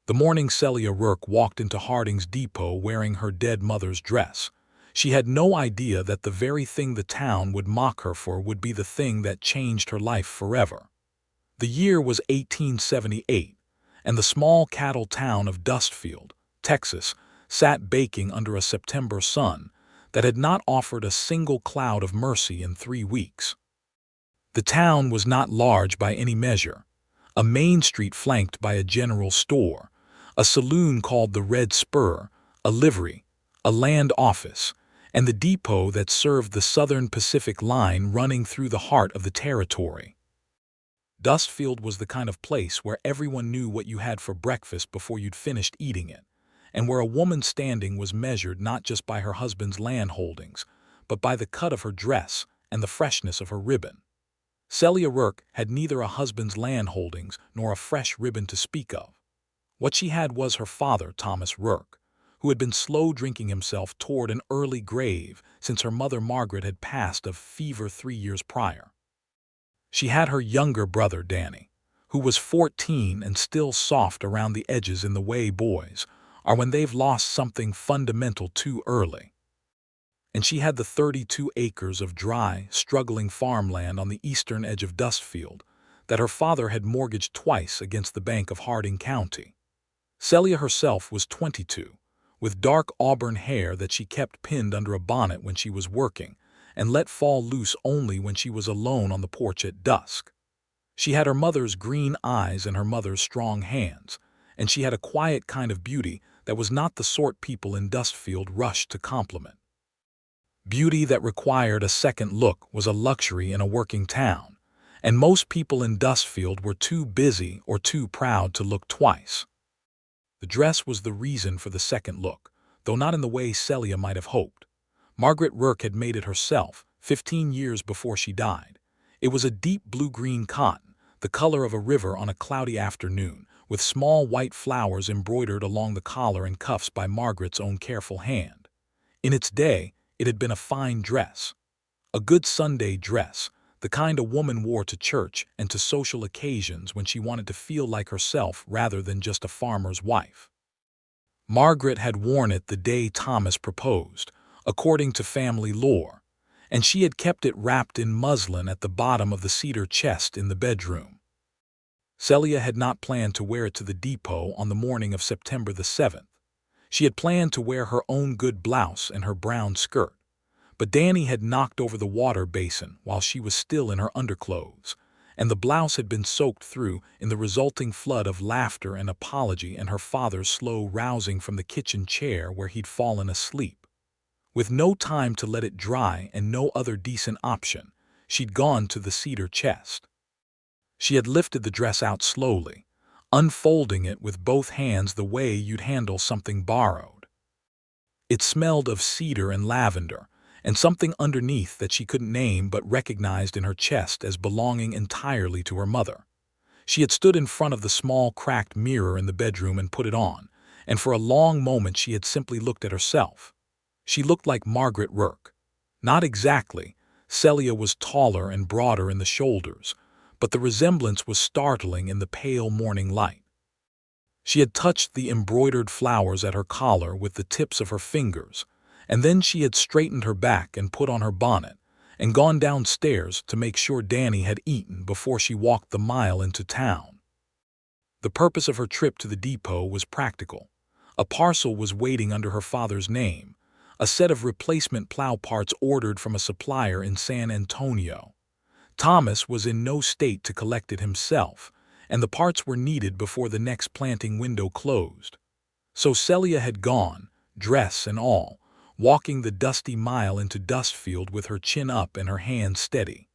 The morning Celia Rourke walked into Harding's depot wearing her dead mother's dress. She had no idea that the very thing the town would mock her for would be the thing that changed her life forever. The year was 1878, and the small cattle town of Dustfield, Texas, sat baking under a September sun that had not offered a single cloud of mercy in 3 weeks. The town was not large by any measure. A main street flanked by a general store, a saloon called the Red Spur, a livery, a land office, and the depot that served the Southern Pacific Line running through the heart of the territory. Dustfield was the kind of place where everyone knew what you had for breakfast before you'd finished eating it, and where a woman's standing was measured not just by her husband's land holdings, but by the cut of her dress and the freshness of her ribbon. Celia Rourke had neither a husband's land holdings nor a fresh ribbon to speak of. What she had was her father, Thomas Rourke, who had been slow drinking himself toward an early grave since her mother Margaret had passed of fever 3 years prior. She had her younger brother, Danny, who was 14 and still soft around the edges in the way boys are when they've lost something fundamental too early. And she had the 32 acres of dry, struggling farmland on the eastern edge of Dustfield that her father had mortgaged twice against the bank of Harding County. Celia herself was 22, with dark auburn hair that she kept pinned under a bonnet when she was working and let fall loose only when she was alone on the porch at dusk. She had her mother's green eyes and her mother's strong hands, and she had a quiet kind of beauty that was not the sort people in Dustfield rushed to compliment. Beauty that required a second look was a luxury in a working town, and most people in Dustfield were too busy or too proud to look twice. The dress was the reason for the second look, though not in the way Celia might have hoped. Margaret Rourke had made it herself, 15 years before she died. It was a deep blue-green cotton, the color of a river on a cloudy afternoon, with small white flowers embroidered along the collar and cuffs by Margaret's own careful hand. In its day, it had been a fine dress. A good Sunday dress, the kind a woman wore to church and to social occasions when she wanted to feel like herself rather than just a farmer's wife. Margaret had worn it the day Thomas proposed, according to family lore, and she had kept it wrapped in muslin at the bottom of the cedar chest in the bedroom. Celia had not planned to wear it to the depot on the morning of September the 7th. She had planned to wear her own good blouse and her brown skirt. But Danny had knocked over the water basin while she was still in her underclothes, and the blouse had been soaked through in the resulting flood of laughter and apology and her father's slow rousing from the kitchen chair where he'd fallen asleep. With no time to let it dry and no other decent option, she'd gone to the cedar chest. She had lifted the dress out slowly, unfolding it with both hands the way you'd handle something borrowed. It smelled of cedar and lavender, and something underneath that she couldn't name but recognized in her chest as belonging entirely to her mother. She had stood in front of the small cracked mirror in the bedroom and put it on, and for a long moment she had simply looked at herself. She looked like Margaret Rourke. Not exactly. Celia was taller and broader in the shoulders, but the resemblance was startling in the pale morning light. She had touched the embroidered flowers at her collar with the tips of her fingers, and then she had straightened her back and put on her bonnet, and gone downstairs to make sure Danny had eaten before she walked the mile into town. The purpose of her trip to the depot was practical. A parcel was waiting under her father's name, a set of replacement plow parts ordered from a supplier in San Antonio. Thomas was in no state to collect it himself, and the parts were needed before the next planting window closed. So Celia had gone, dress and all, walking the dusty mile into Dustfield with her chin up and her hands steady.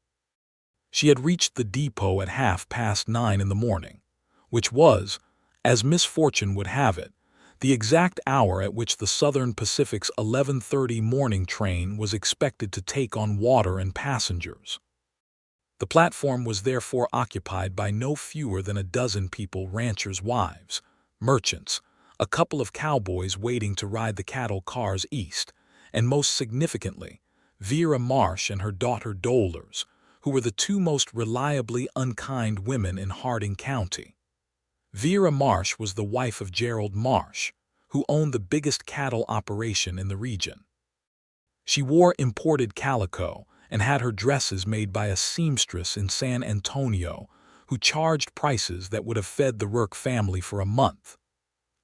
She had reached the depot at 9:30 in the morning, which was, as misfortune would have it, the exact hour at which the Southern Pacific's 11:30 morning train was expected to take on water and passengers. The platform was therefore occupied by no fewer than a dozen people, ranchers' wives, merchants, a couple of cowboys waiting to ride the cattle cars east, and most significantly, Vera Marsh and her daughter Dolores, who were the two most reliably unkind women in Harding County. Vera Marsh was the wife of Gerald Marsh, who owned the biggest cattle operation in the region. She wore imported calico and had her dresses made by a seamstress in San Antonio who charged prices that would have fed the Rourke family for a month.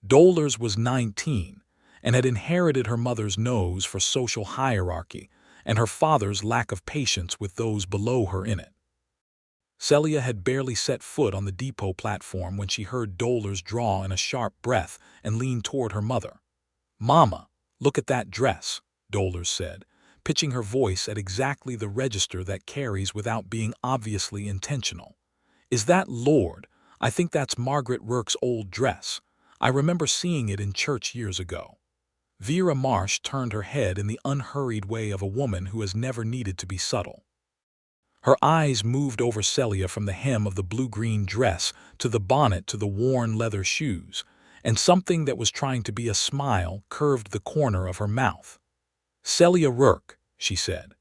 Dolores was 19 and had inherited her mother's nose for social hierarchy and her father's lack of patience with those below her in it. Celia had barely set foot on the depot platform when she heard Dolores draw in a sharp breath and lean toward her mother. "Mama, look at that dress," Dolores said, pitching her voice at exactly the register that carries without being obviously intentional. "Is that Lord? I think that's Margaret Rourke's old dress. I remember seeing it in church years ago." Vera Marsh turned her head in the unhurried way of a woman who has never needed to be subtle. Her eyes moved over Celia from the hem of the blue-green dress to the bonnet to the worn leather shoes, and something that was trying to be a smile curved the corner of her mouth. "Celia Rourke," she said.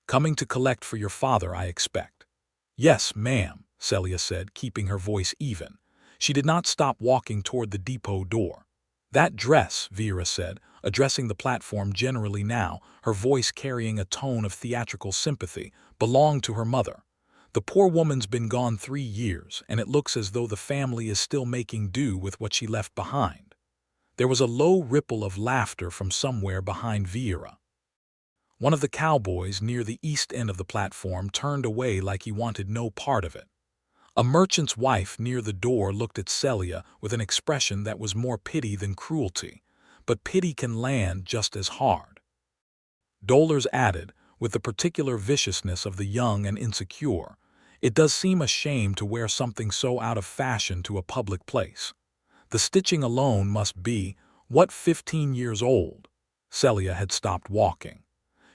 "Coming to collect for your father, I expect." "Yes, ma'am," Celia said, keeping her voice even. She did not stop walking toward the depot door. "That dress," Vera said, addressing the platform generally now, her voice carrying a tone of theatrical sympathy, belonged to her mother. "The poor woman's been gone 3 years, and it looks as though the family is still making do with what she left behind." There was a low ripple of laughter from somewhere behind Vera. One of the cowboys near the east end of the platform turned away like he wanted no part of it. A merchant's wife near the door looked at Celia with an expression that was more pity than cruelty, but pity can land just as hard. Dolores added, with the particular viciousness of the young and insecure, "It does seem a shame to wear something so out of fashion to a public place. The stitching alone must be, what, 15 years old?" Celia had stopped walking.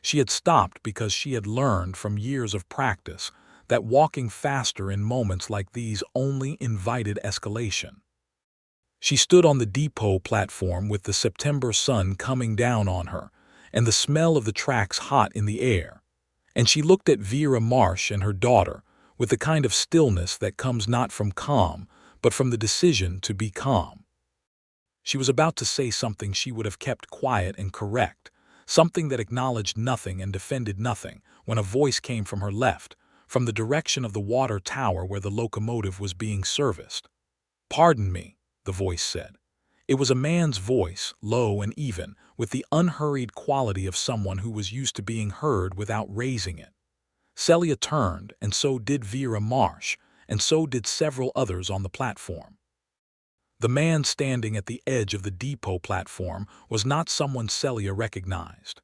She had stopped because she had learned from years of practice that walking faster in moments like these only invited escalation. She stood on the depot platform with the September sun coming down on her and the smell of the tracks hot in the air, and she looked at Vera Marsh and her daughter with the kind of stillness that comes not from calm, but from the decision to be calm. She was about to say something she would have kept quiet and correct, something that acknowledged nothing and defended nothing, when a voice came from her left, from the direction of the water tower where the locomotive was being serviced. "Pardon me," the voice said. It was a man's voice, low and even, with the unhurried quality of someone who was used to being heard without raising it. Celia turned, and so did Vera Marsh, and so did several others on the platform. The man standing at the edge of the depot platform was not someone Celia recognized.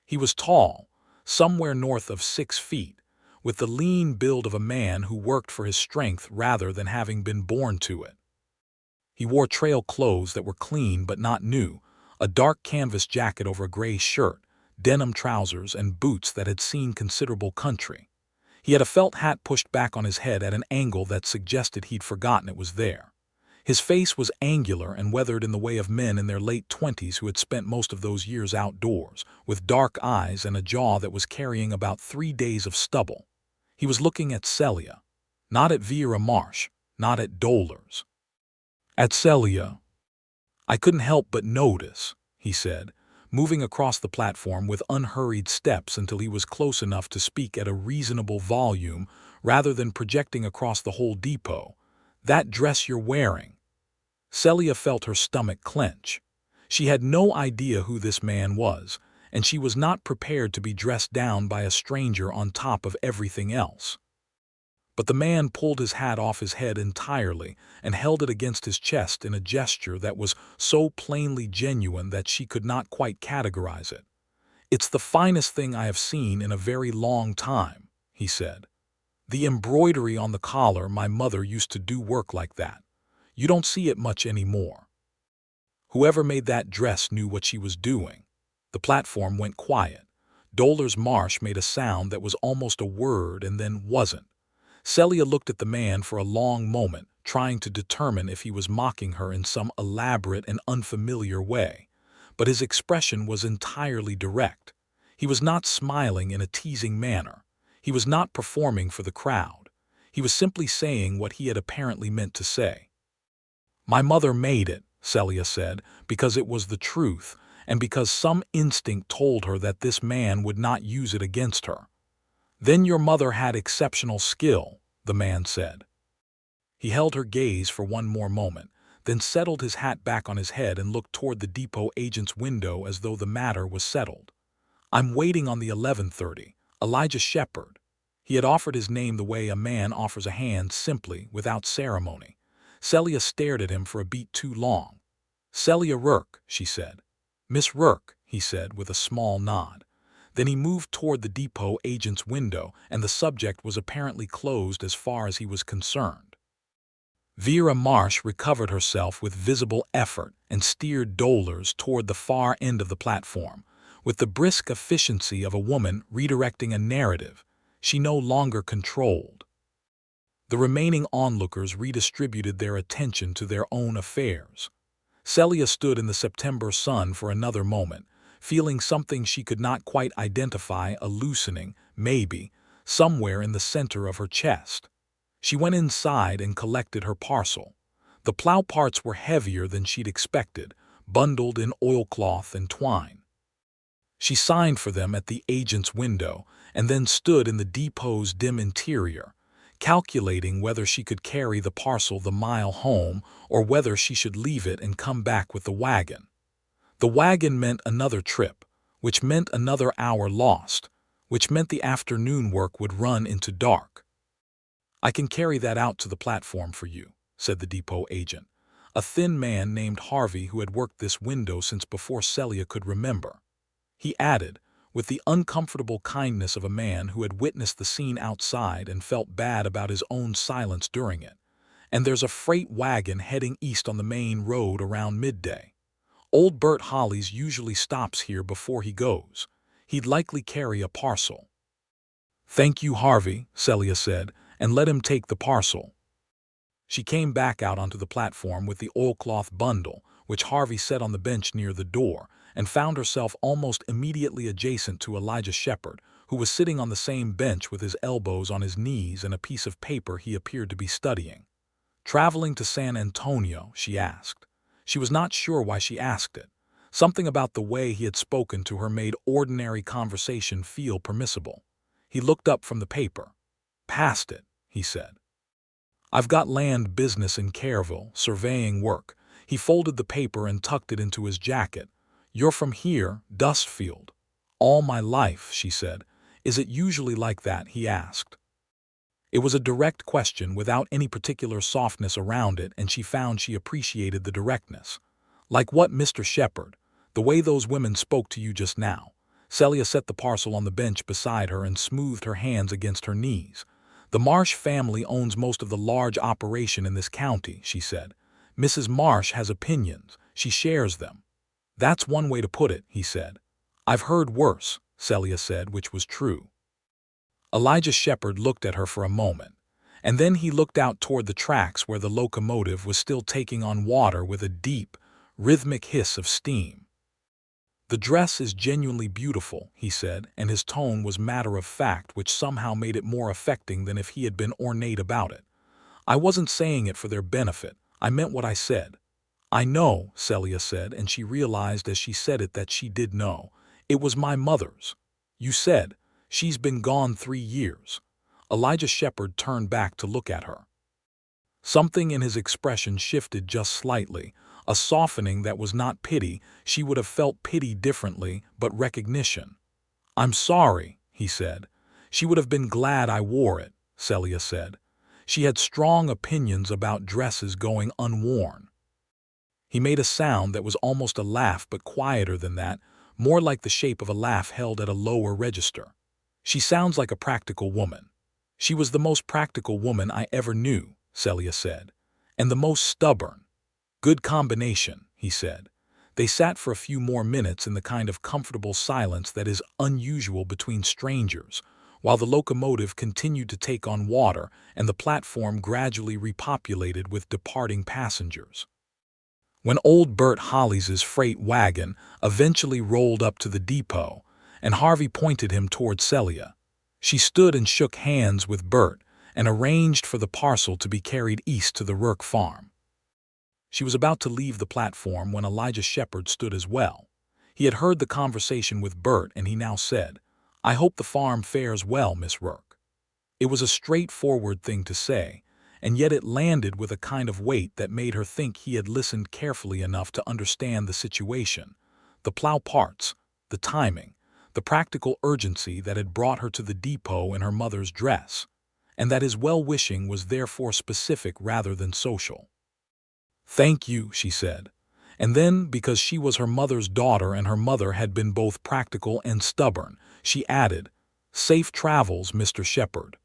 He was tall, somewhere north of 6 feet, with the lean build of a man who worked for his strength rather than having been born to it. He wore trail clothes that were clean but not new, a dark canvas jacket over a gray shirt, denim trousers, and boots that had seen considerable country. He had a felt hat pushed back on his head at an angle that suggested he'd forgotten it was there. His face was angular and weathered in the way of men in their late 20s who had spent most of those years outdoors, with dark eyes and a jaw that was carrying about 3 days of stubble. He was looking at Celia, not at Vera Marsh, not at Dolores. At Celia. "I couldn't help but notice," he said, moving across the platform with unhurried steps until he was close enough to speak at a reasonable volume rather than projecting across the whole depot. "That dress you're wearing." Celia felt her stomach clench. She had no idea who this man was, and she was not prepared to be dressed down by a stranger on top of everything else. But the man pulled his hat off his head entirely and held it against his chest in a gesture that was so plainly genuine that she could not quite categorize it. "It's the finest thing I have seen in a very long time," he said. "The embroidery on the collar, my mother used to do work like that. You don't see it much anymore." Whoever made that dress knew what she was doing. The platform went quiet. Dolores Marsh made a sound that was almost a word and then wasn't. Celia looked at the man for a long moment, trying to determine if he was mocking her in some elaborate and unfamiliar way. But his expression was entirely direct. He was not smiling in a teasing manner. He was not performing for the crowd. He was simply saying what he had apparently meant to say. My mother made it, Celia said, because it was the truth, and because some instinct told her that this man would not use it against her. Then your mother had exceptional skill, the man said. He held her gaze for one more moment, then settled his hat back on his head and looked toward the depot agent's window as though the matter was settled. I'm waiting on the 11:30, Elijah Shepard. He had offered his name the way a man offers a hand, simply, without ceremony. Celia stared at him for a beat too long. Celia Rourke, she said. Miss Rourke, he said with a small nod. Then he moved toward the depot agent's window, and the subject was apparently closed as far as he was concerned. Vera Marsh recovered herself with visible effort and steered dolors toward the far end of the platform. With the brisk efficiency of a woman redirecting a narrative she no longer controlled. The remaining onlookers redistributed their attention to their own affairs. Celia stood in the September sun for another moment, feeling something she could not quite identify, a loosening, maybe, somewhere in the center of her chest. She went inside and collected her parcel. The plow parts were heavier than she'd expected, bundled in oilcloth and twine. She signed for them at the agent's window and then stood in the depot's dim interior, calculating whether she could carry the parcel the mile home or whether she should leave it and come back with the wagon. The wagon meant another trip, which meant another hour lost, which meant the afternoon work would run into dark. I can carry that out to the platform for you, said the depot agent, a thin man named Harvey who had worked this window since before Celia could remember. He added, with the uncomfortable kindness of a man who had witnessed the scene outside and felt bad about his own silence during it, and there's a freight wagon heading east on the main road around midday. Old Bert Hollies usually stops here before he goes. He'd likely carry a parcel. Thank you, Harvey, Celia said, and let him take the parcel. She came back out onto the platform with the oilcloth bundle, which Harvey set on the bench near the door, and found herself almost immediately adjacent to Elijah Shepard, who was sitting on the same bench with his elbows on his knees and a piece of paper he appeared to be studying. Traveling to San Antonio, she asked. She was not sure why she asked it. Something about the way he had spoken to her made ordinary conversation feel permissible. He looked up from the paper. Past it, he said. I've got land business in Careville, surveying work. He folded the paper and tucked it into his jacket. You're from here, Dustfield. All my life, she said. Is it usually like that, he asked. It was a direct question without any particular softness around it, and she found she appreciated the directness. Like what, Mr. Shepard? The way those women spoke to you just now. Celia set the parcel on the bench beside her and smoothed her hands against her knees. The Marsh family owns most of the large operation in this county, she said. Mrs. Marsh has opinions. She shares them. That's one way to put it, he said. I've heard worse, Celia said, which was true. Elijah Shepard looked at her for a moment, and then he looked out toward the tracks where the locomotive was still taking on water with a deep, rhythmic hiss of steam. The dress is genuinely beautiful, he said, and his tone was matter-of-fact, which somehow made it more affecting than if he had been ornate about it. I wasn't saying it for their benefit. I meant what I said. I know, Celia said, and she realized as she said it that she did know. It was my mother's. You said, she's been gone 3 years. Elijah Shepard turned back to look at her. Something in his expression shifted just slightly, a softening that was not pity. She would have felt pity differently, but recognition. I'm sorry, he said. She would have been glad I wore it, Celia said. She had strong opinions about dresses going unworn. He made a sound that was almost a laugh, but quieter than that, more like the shape of a laugh held at a lower register. She sounds like a practical woman. She was the most practical woman I ever knew, Celia said, and the most stubborn. Good combination, he said. They sat for a few more minutes in the kind of comfortable silence that is unusual between strangers, while the locomotive continued to take on water and the platform gradually repopulated with departing passengers. When old Bert Hollies' freight wagon eventually rolled up to the depot, and Harvey pointed him toward Celia, she stood and shook hands with Bert and arranged for the parcel to be carried east to the Rourke farm. She was about to leave the platform when Elijah Shepard stood as well. He had heard the conversation with Bert and he now said, "I hope the farm fares well, Miss Rourke." It was a straightforward thing to say, and yet it landed with a kind of weight that made her think he had listened carefully enough to understand the situation, the plow parts, the timing, the practical urgency that had brought her to the depot in her mother's dress, and that his well-wishing was therefore specific rather than social. "Thank you," she said. And then, because she was her mother's daughter and her mother had been both practical and stubborn, she added, "Safe travels, Mr. Shepard."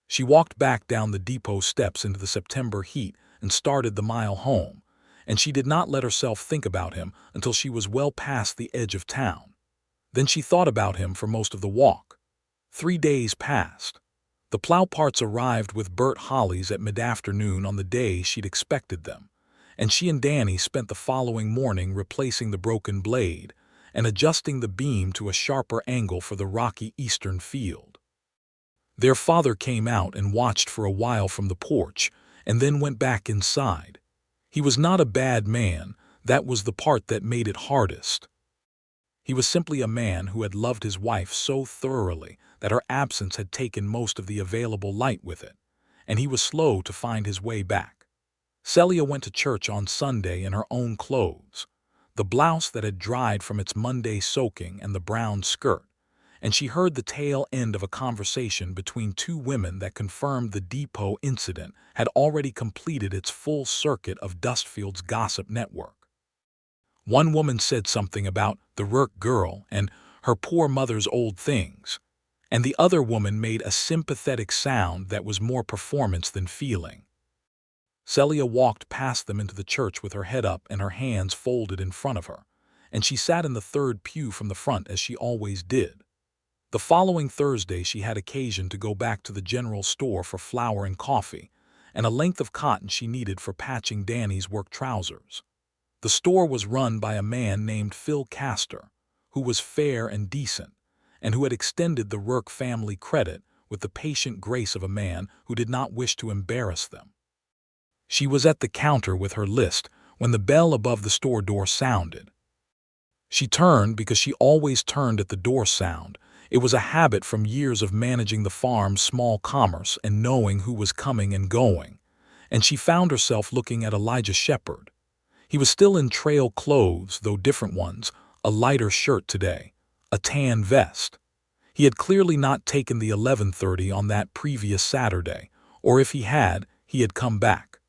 She walked back down the depot steps into the September heat and started the mile home, and she did not let herself think about him until she was well past the edge of town. Then she thought about him for most of the walk. 3 days passed. The plow parts arrived with Bert Holly's at mid-afternoon on the day she'd expected them, and she and Danny spent the following morning replacing the broken blade and adjusting the beam to a sharper angle for the rocky eastern field. Their father came out and watched for a while from the porch and then went back inside. He was not a bad man, that was the part that made it hardest. He was simply a man who had loved his wife so thoroughly that her absence had taken most of the available light with it, and he was slow to find his way back. Celia went to church on Sunday in her own clothes, the blouse that had dried from its Monday soaking and the brown skirt, and she heard the tail end of a conversation between two women that confirmed the depot incident had already completed its full circuit of Dustfield's gossip network. One woman said something about the Rourke girl and her poor mother's old things, and the other woman made a sympathetic sound that was more performance than feeling. Celia walked past them into the church with her head up and her hands folded in front of her, and she sat in the third pew from the front as she always did. The following Thursday she had occasion to go back to the general store for flour and coffee, and a length of cotton she needed for patching Danny's work trousers. The store was run by a man named Phil Castor, who was fair and decent, and who had extended the Rourke family credit with the patient grace of a man who did not wish to embarrass them. She was at the counter with her list when the bell above the store door sounded. She turned because she always turned at the door sound. It was a habit from years of managing the farm's small commerce and knowing who was coming and going, and she found herself looking at Elijah Shepard. He was still in trail clothes, though different ones, a lighter shirt today, a tan vest. He had clearly not taken the 11:30 on that previous Saturday, or if he had come back.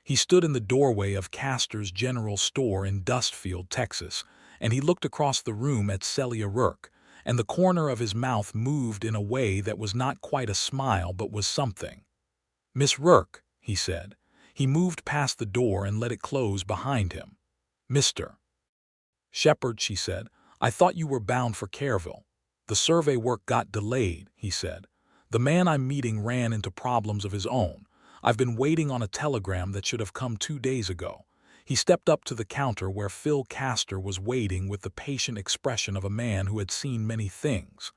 He stood in the doorway of Castor's general store in Dustfield, Texas, and he looked across the room at Celia Rourke, and the corner of his mouth moved in a way that was not quite a smile but was something. "Miss Rourke," he said. He moved past the door and let it close behind him. "Mr. Shepard," she said, "I thought you were bound for Careville." "The survey work got delayed," he said. "The man I'm meeting ran into problems of his own. I've been waiting on a telegram that should have come 2 days ago." He stepped up to the counter where Phil Castor was waiting with the patient expression of a man who had seen many things.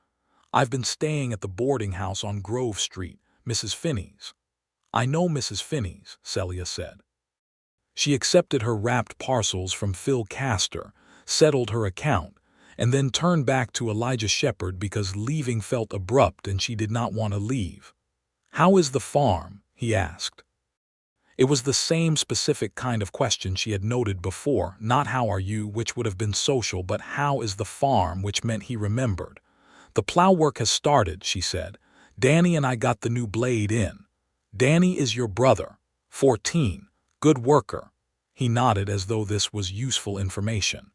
"I've been staying at the boarding house on Grove Street, Mrs. Finney's." "I know Mrs. Finney's," Celia said. She accepted her wrapped parcels from Phil Castor, settled her account, and then turned back to Elijah Shepard because leaving felt abrupt and she did not want to leave. "How is the farm?" he asked. It was the same specific kind of question she had noted before, not "how are you," which would have been social, but "how is the farm," which meant he remembered. "The plow work has started," she said. "Danny and I got the new blade in." "Danny is your brother, 14, good worker." He nodded as though this was useful information.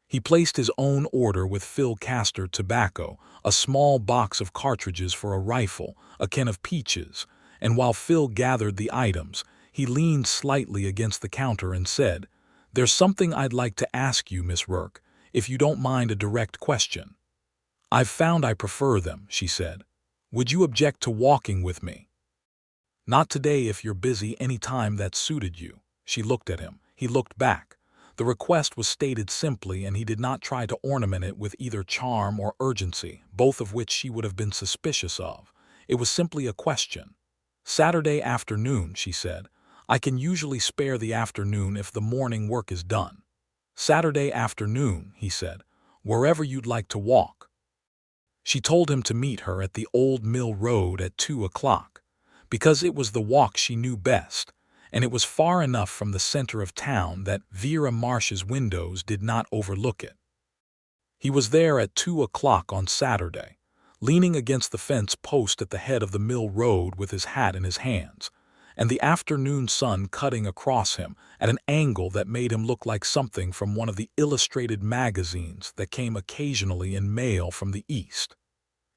He placed his own order with Phil Castor tobacco, a small box of cartridges for a rifle, a can of peaches, and while Phil gathered the items, he leaned slightly against the counter and said, "There's something I'd like to ask you, Miss Rourke, if you don't mind a direct question." "I've found I prefer them," she said. "Would you object to walking with me?" "Not today if you're busy, any time that suited you." She looked at him. He looked back. The request was stated simply, and he did not try to ornament it with either charm or urgency, both of which she would have been suspicious of. It was simply a question. "Saturday afternoon," she said. I can usually spare the afternoon if the morning work is done. Saturday afternoon, he said, wherever you'd like to walk. She told him to meet her at the old mill road at 2 o'clock, because it was the walk she knew best, and it was far enough from the center of town that Vera Marsh's windows did not overlook it. He was there at 2 o'clock on Saturday, leaning against the fence post at the head of the mill road with his hat in his hands, and the afternoon sun cutting across him at an angle that made him look like something from one of the illustrated magazines that came occasionally in mail from the East.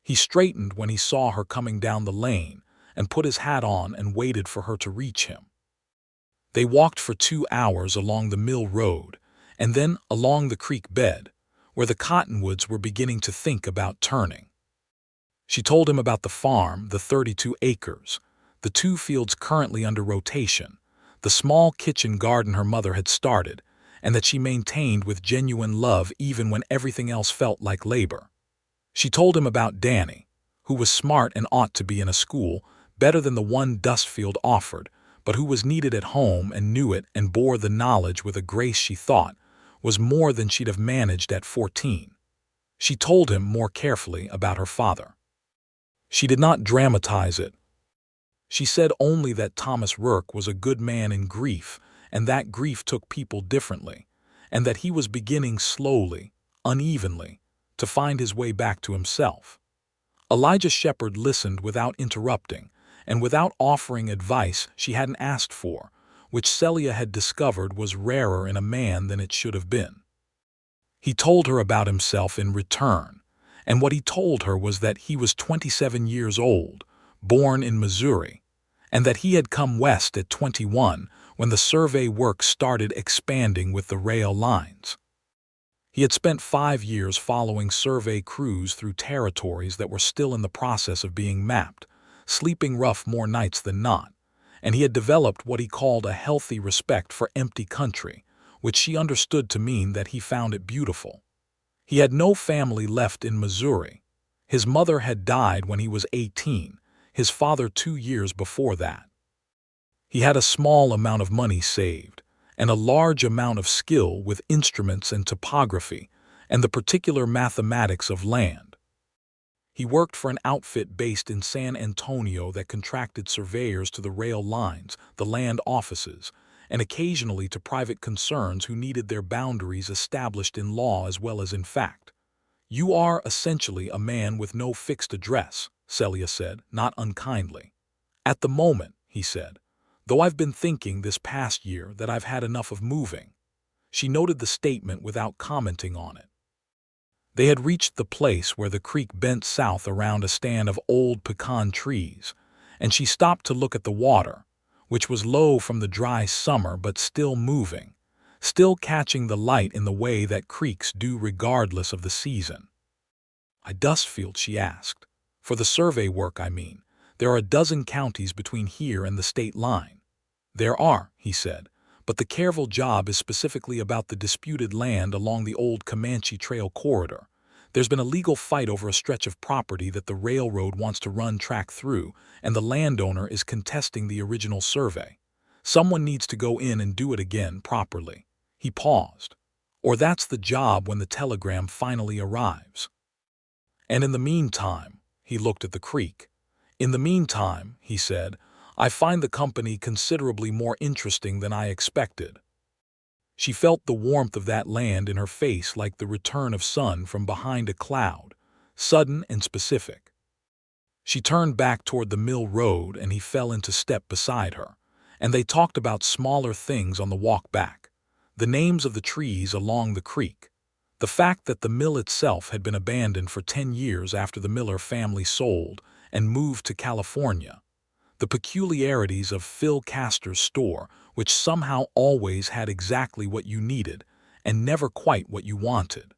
He straightened when he saw her coming down the lane and put his hat on and waited for her to reach him. They walked for 2 hours along the mill road and then along the creek bed, where the cottonwoods were beginning to think about turning. She told him about the farm, the 32 acres, the 2 fields currently under rotation, the small kitchen garden her mother had started, and that she maintained with genuine love even when everything else felt like labor. She told him about Danny, who was smart and ought to be in a school better than the one Dustfield offered, but who was needed at home and knew it and bore the knowledge with a grace she thought was more than she'd have managed at 14. She told him more carefully about her father. She did not dramatize it. She said only that Thomas Rourke was a good man in grief, and that grief took people differently, and that he was beginning slowly, unevenly, to find his way back to himself. Elijah Shepard listened without interrupting, and without offering advice she hadn't asked for, which Celia had discovered was rarer in a man than it should have been. He told her about himself in return, and what he told her was that he was 27 years old, born in Missouri, and that he had come west at 21 when the survey work started expanding with the rail lines. He had spent 5 years following survey crews through territories that were still in the process of being mapped, sleeping rough more nights than not, and he had developed what he called a healthy respect for empty country, which she understood to mean that he found it beautiful. He had no family left in Missouri. His mother had died when he was 18, his father 2 years before that. He had a small amount of money saved, and a large amount of skill with instruments and topography, and the particular mathematics of land. He worked for an outfit based in San Antonio that contracted surveyors to the rail lines, the land offices, and occasionally to private concerns who needed their boundaries established in law as well as in fact. "You are essentially a man with no fixed address," Celia said, not unkindly. "At the moment," he said, "though I've been thinking this past year that I've had enough of moving." She noted the statement without commenting on it. They had reached the place where the creek bent south around a stand of old pecan trees, and she stopped to look at the water, which was low from the dry summer but still moving, still catching the light in the way that creeks do regardless of the season. "Dustfield?" she asked. "For the survey work, I mean. There are a dozen counties between here and the state line." "There are," he said, "but the Careville job is specifically about the disputed land along the old Comanche Trail corridor. There's been a legal fight over a stretch of property that the railroad wants to run track through, and the landowner is contesting the original survey. Someone needs to go in and do it again properly." He paused. "Or that's the job when the telegram finally arrives." "And in the meantime," he looked at the creek. "In the meantime," he said, "I find the company considerably more interesting than I expected." She felt the warmth of that land in her face like the return of sun from behind a cloud, sudden and specific. She turned back toward the mill road and he fell into step beside her, and they talked about smaller things on the walk back, the names of the trees along the creek, the fact that the mill itself had been abandoned for 10 years after the Miller family sold and moved to California, the peculiarities of Phil Castor's store, which somehow always had exactly what you needed and never quite what you wanted.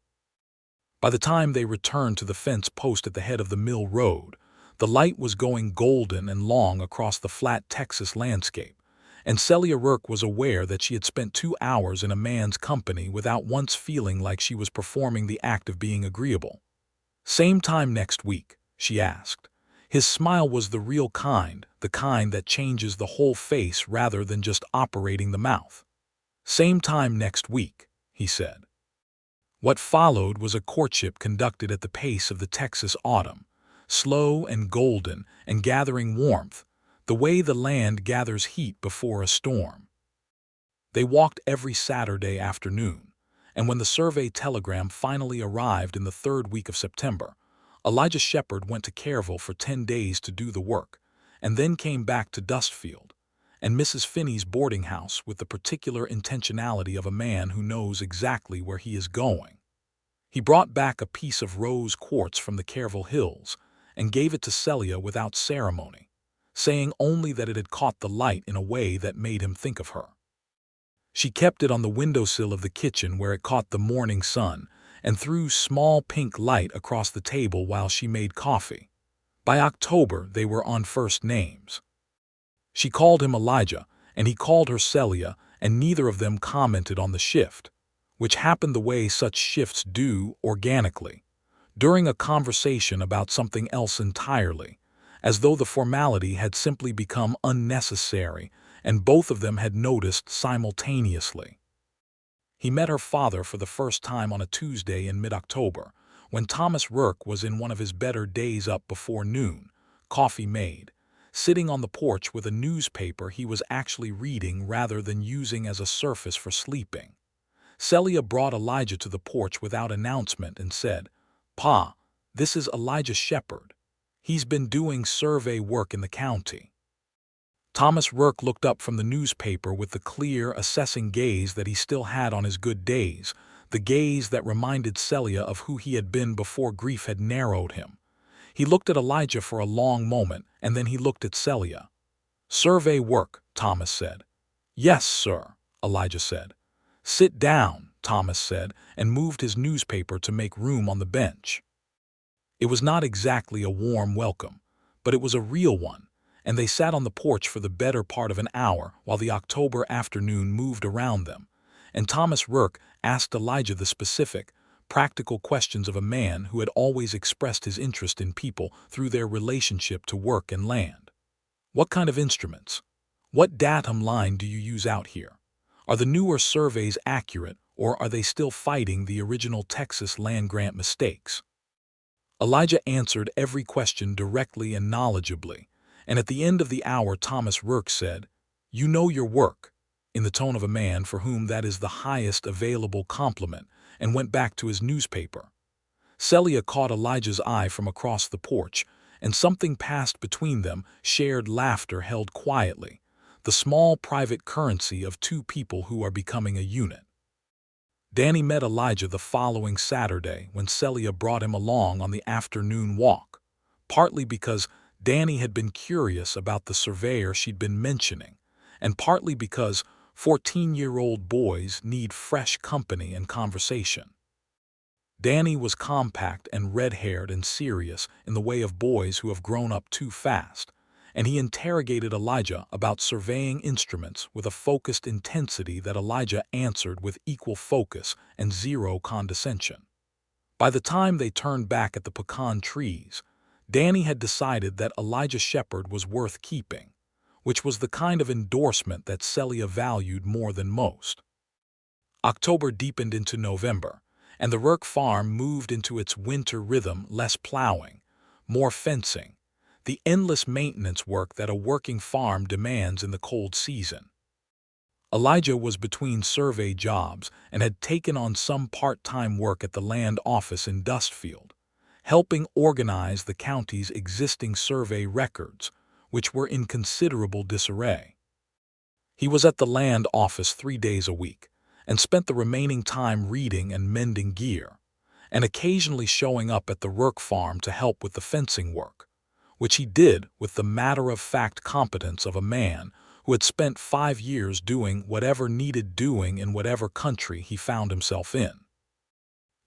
By the time they returned to the fence post at the head of the mill road, the light was going golden and long across the flat Texas landscape, and Celia Rourke was aware that she had spent 2 hours in a man's company without once feeling like she was performing the act of being agreeable. "Same time next week?" she asked. His smile was the real kind, the kind that changes the whole face rather than just operating the mouth. "Same time next week," he said. What followed was a courtship conducted at the pace of the Texas autumn, slow and golden and gathering warmth, the way the land gathers heat before a storm. They walked every Saturday afternoon, and when the survey telegram finally arrived in the third week of September, Elijah Shepard went to Careville for 10 days to do the work, and then came back to Dustfield and Mrs. Finney's boarding house with the particular intentionality of a man who knows exactly where he is going. He brought back a piece of rose quartz from the Careville Hills and gave it to Celia without ceremony, saying only that it had caught the light in a way that made him think of her. She kept it on the windowsill of the kitchen where it caught the morning sun and threw small pink light across the table while she made coffee. By October, they were on first names. She called him Elijah, and he called her Celia, and neither of them commented on the shift, which happened the way such shifts do organically, during a conversation about something else entirely, as though the formality had simply become unnecessary, and both of them had noticed simultaneously. He met her father for the first time on a Tuesday in mid-October, when Thomas Rourke was in one of his better days up before noon, coffee made, sitting on the porch with a newspaper he was actually reading rather than using as a surface for sleeping. Celia brought Elijah to the porch without announcement and said, "Pa, this is Elijah Shepard. He's been doing survey work in the county." Thomas Rourke looked up from the newspaper with the clear, assessing gaze that he still had on his good days, the gaze that reminded Celia of who he had been before grief had narrowed him. He looked at Elijah for a long moment, and then he looked at Celia. "Survey work," Thomas said. "Yes, sir," Elijah said. "Sit down," Thomas said, and moved his newspaper to make room on the bench. It was not exactly a warm welcome, but it was a real one, and they sat on the porch for the better part of an hour while the October afternoon moved around them, and Thomas Rourke asked Elijah the specific, practical questions of a man who had always expressed his interest in people through their relationship to work and land. "What kind of instruments? What datum line do you use out here? Are the newer surveys accurate, or are they still fighting the original Texas land grant mistakes?" Elijah answered every question directly and knowledgeably, and at the end of the hour Thomas Rourke said, "You know your work," in the tone of a man for whom that is the highest available compliment, and went back to his newspaper. Celia caught Elijah's eye from across the porch, and something passed between them, shared laughter held quietly, the small private currency of two people who are becoming a unit. Danny met Elijah the following Saturday when Celia brought him along on the afternoon walk, partly because Danny had been curious about the surveyor she'd been mentioning, and partly because 14-year-old boys need fresh company and conversation. Danny was compact and red-haired and serious in the way of boys who have grown up too fast, and he interrogated Elijah about surveying instruments with a focused intensity that Elijah answered with equal focus and zero condescension. By the time they turned back at the pecan trees, Danny had decided that Elijah Shepard was worth keeping, which was the kind of endorsement that Celia valued more than most. October deepened into November, and the Rourke farm moved into its winter rhythm, less plowing, more fencing, the endless maintenance work that a working farm demands in the cold season. Elijah was between survey jobs and had taken on some part-time work at the land office in Dustfield, helping organize the county's existing survey records, which were in considerable disarray. He was at the land office 3 days a week, and spent the remaining time reading and mending gear, and occasionally showing up at the Rourke farm to help with the fencing work, which he did with the matter-of-fact competence of a man who had spent 5 years doing whatever needed doing in whatever country he found himself in.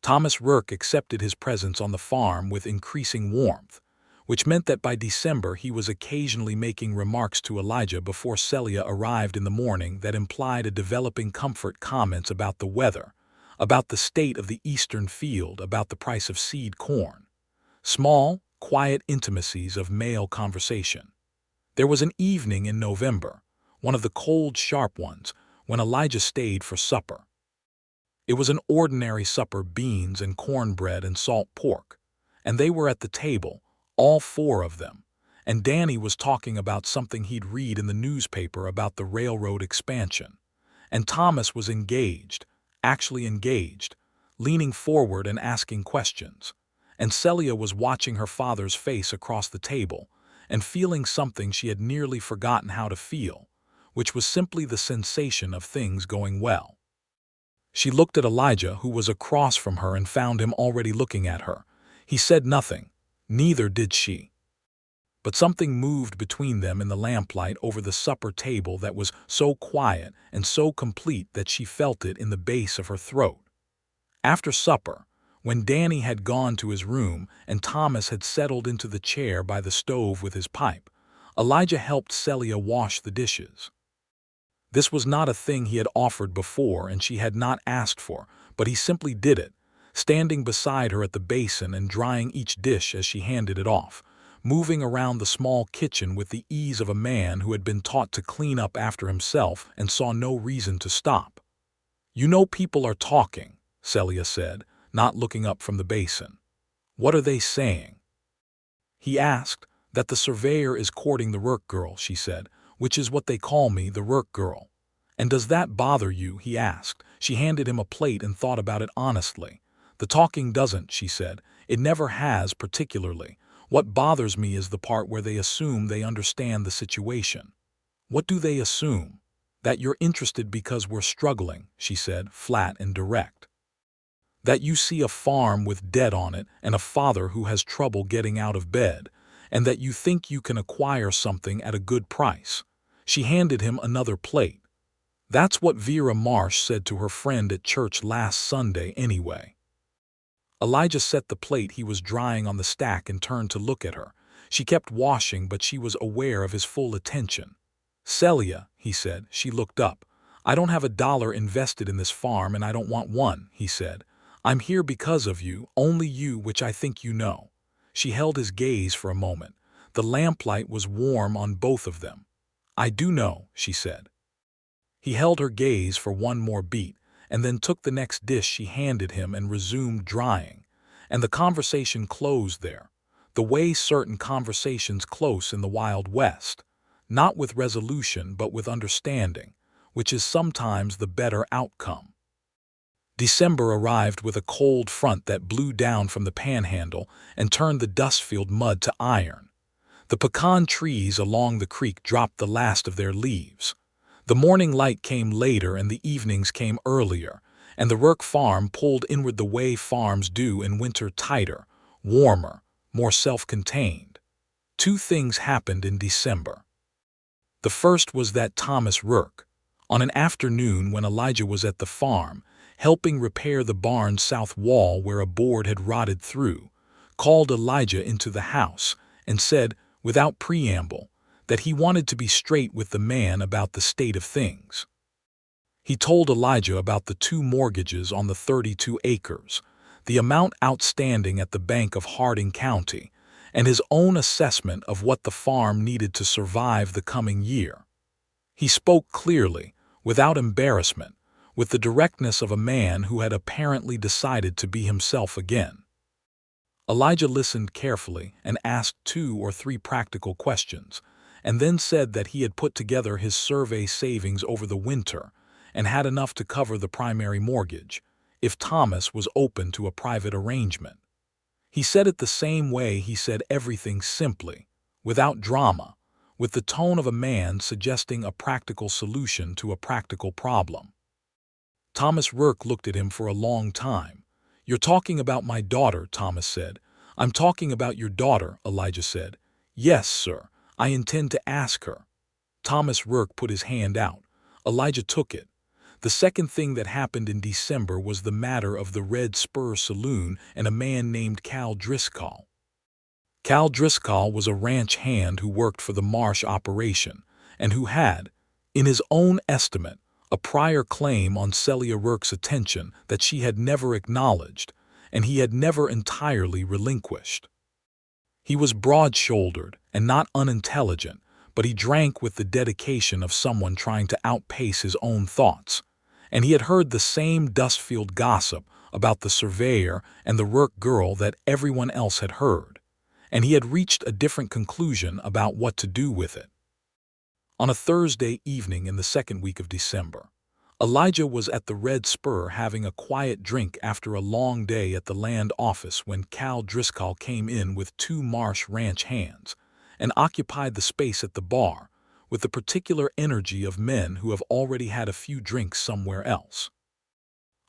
Thomas Rourke accepted his presence on the farm with increasing warmth, which meant that by December he was occasionally making remarks to Elijah before Celia arrived in the morning that implied a developing comfort, comments about the weather, about the state of the eastern field, about the price of seed corn. Small, quiet intimacies of male conversation. There was an evening in November, one of the cold, sharp ones, when Elijah stayed for supper. It was an ordinary supper: beans and cornbread and salt pork. And they were at the table, all four of them, and Danny was talking about something he'd read in the newspaper about the railroad expansion. And Thomas was engaged, actually engaged, leaning forward and asking questions. And Celia was watching her father's face across the table and feeling something she had nearly forgotten how to feel, which was simply the sensation of things going well. She looked at Elijah, who was across from her, and found him already looking at her. He said nothing, neither did she. But something moved between them in the lamplight over the supper table that was so quiet and so complete that she felt it in the base of her throat. After supper, when Danny had gone to his room and Thomas had settled into the chair by the stove with his pipe, Elijah helped Celia wash the dishes. This was not a thing he had offered before and she had not asked for, but he simply did it, standing beside her at the basin and drying each dish as she handed it off, moving around the small kitchen with the ease of a man who had been taught to clean up after himself and saw no reason to stop. "You know people are talking," Celia said, not looking up from the basin. "What are they saying?" He asked. "That the surveyor is courting the Rourke girl," she said, "which is what they call me, the Rourke girl." "And does that bother you?" he asked. She handed him a plate and thought about it honestly. "The talking doesn't," she said. "It never has particularly. What bothers me is the part where they assume they understand the situation." "What do they assume?" "That you're interested because we're struggling," she said, flat and direct. "That you see a farm with debt on it and a father who has trouble getting out of bed, and that you think you can acquire something at a good price." She handed him another plate. "That's what Vera Marsh said to her friend at church last Sunday anyway." Elijah set the plate he was drying on the stack and turned to look at her. She kept washing, but she was aware of his full attention. "Celia," he said. She looked up. "I don't have $1 invested in this farm and I don't want one," he said. "I'm here because of you, only you, which I think you know." She held his gaze for a moment. The lamplight was warm on both of them. "I do know," she said. He held her gaze for one more beat, and then took the next dish she handed him and resumed drying. And the conversation closed there, the way certain conversations close in the Wild West, not with resolution but with understanding, which is sometimes the better outcome. December arrived with a cold front that blew down from the Panhandle and turned the Dustfield mud to iron. The pecan trees along the creek dropped the last of their leaves. The morning light came later and the evenings came earlier, and the Rourke farm pulled inward the way farms do in winter, tighter, warmer, more self-contained. Two things happened in December. The first was that Thomas Rourke, on an afternoon when Elijah was at the farm, helping repair the barn's south wall where a board had rotted through, called Elijah into the house and said, without preamble, that he wanted to be straight with the man about the state of things. He told Elijah about the 2 mortgages on the 32 acres, the amount outstanding at the Bank of Harding County, and his own assessment of what the farm needed to survive the coming year. He spoke clearly, without embarrassment, with the directness of a man who had apparently decided to be himself again. Elijah listened carefully and asked 2 or 3 practical questions, and then said that he had put together his survey savings over the winter and had enough to cover the primary mortgage, if Thomas was open to a private arrangement. He said it the same way he said everything, simply, without drama, with the tone of a man suggesting a practical solution to a practical problem. Thomas Rourke looked at him for a long time. "You're talking about my daughter," Thomas said. "I'm talking about your daughter," Elijah said. "Yes, sir. I intend to ask her." Thomas Rourke put his hand out. Elijah took it. The second thing that happened in December was the matter of the Red Spur Saloon and a man named Cal Driscoll. Cal Driscoll was a ranch hand who worked for the Marsh operation and who had, in his own estimate, a prior claim on Celia Rourke's attention that she had never acknowledged and he had never entirely relinquished. He was broad-shouldered and not unintelligent, but he drank with the dedication of someone trying to outpace his own thoughts. And he had heard the same Dustfield gossip about the surveyor and the Rourke girl that everyone else had heard, and he had reached a different conclusion about what to do with it. On a Thursday evening in the second week of December, Elijah was at the Red Spur having a quiet drink after a long day at the land office when Cal Driscoll came in with 2 Marsh Ranch hands and occupied the space at the bar with the particular energy of men who have already had a few drinks somewhere else.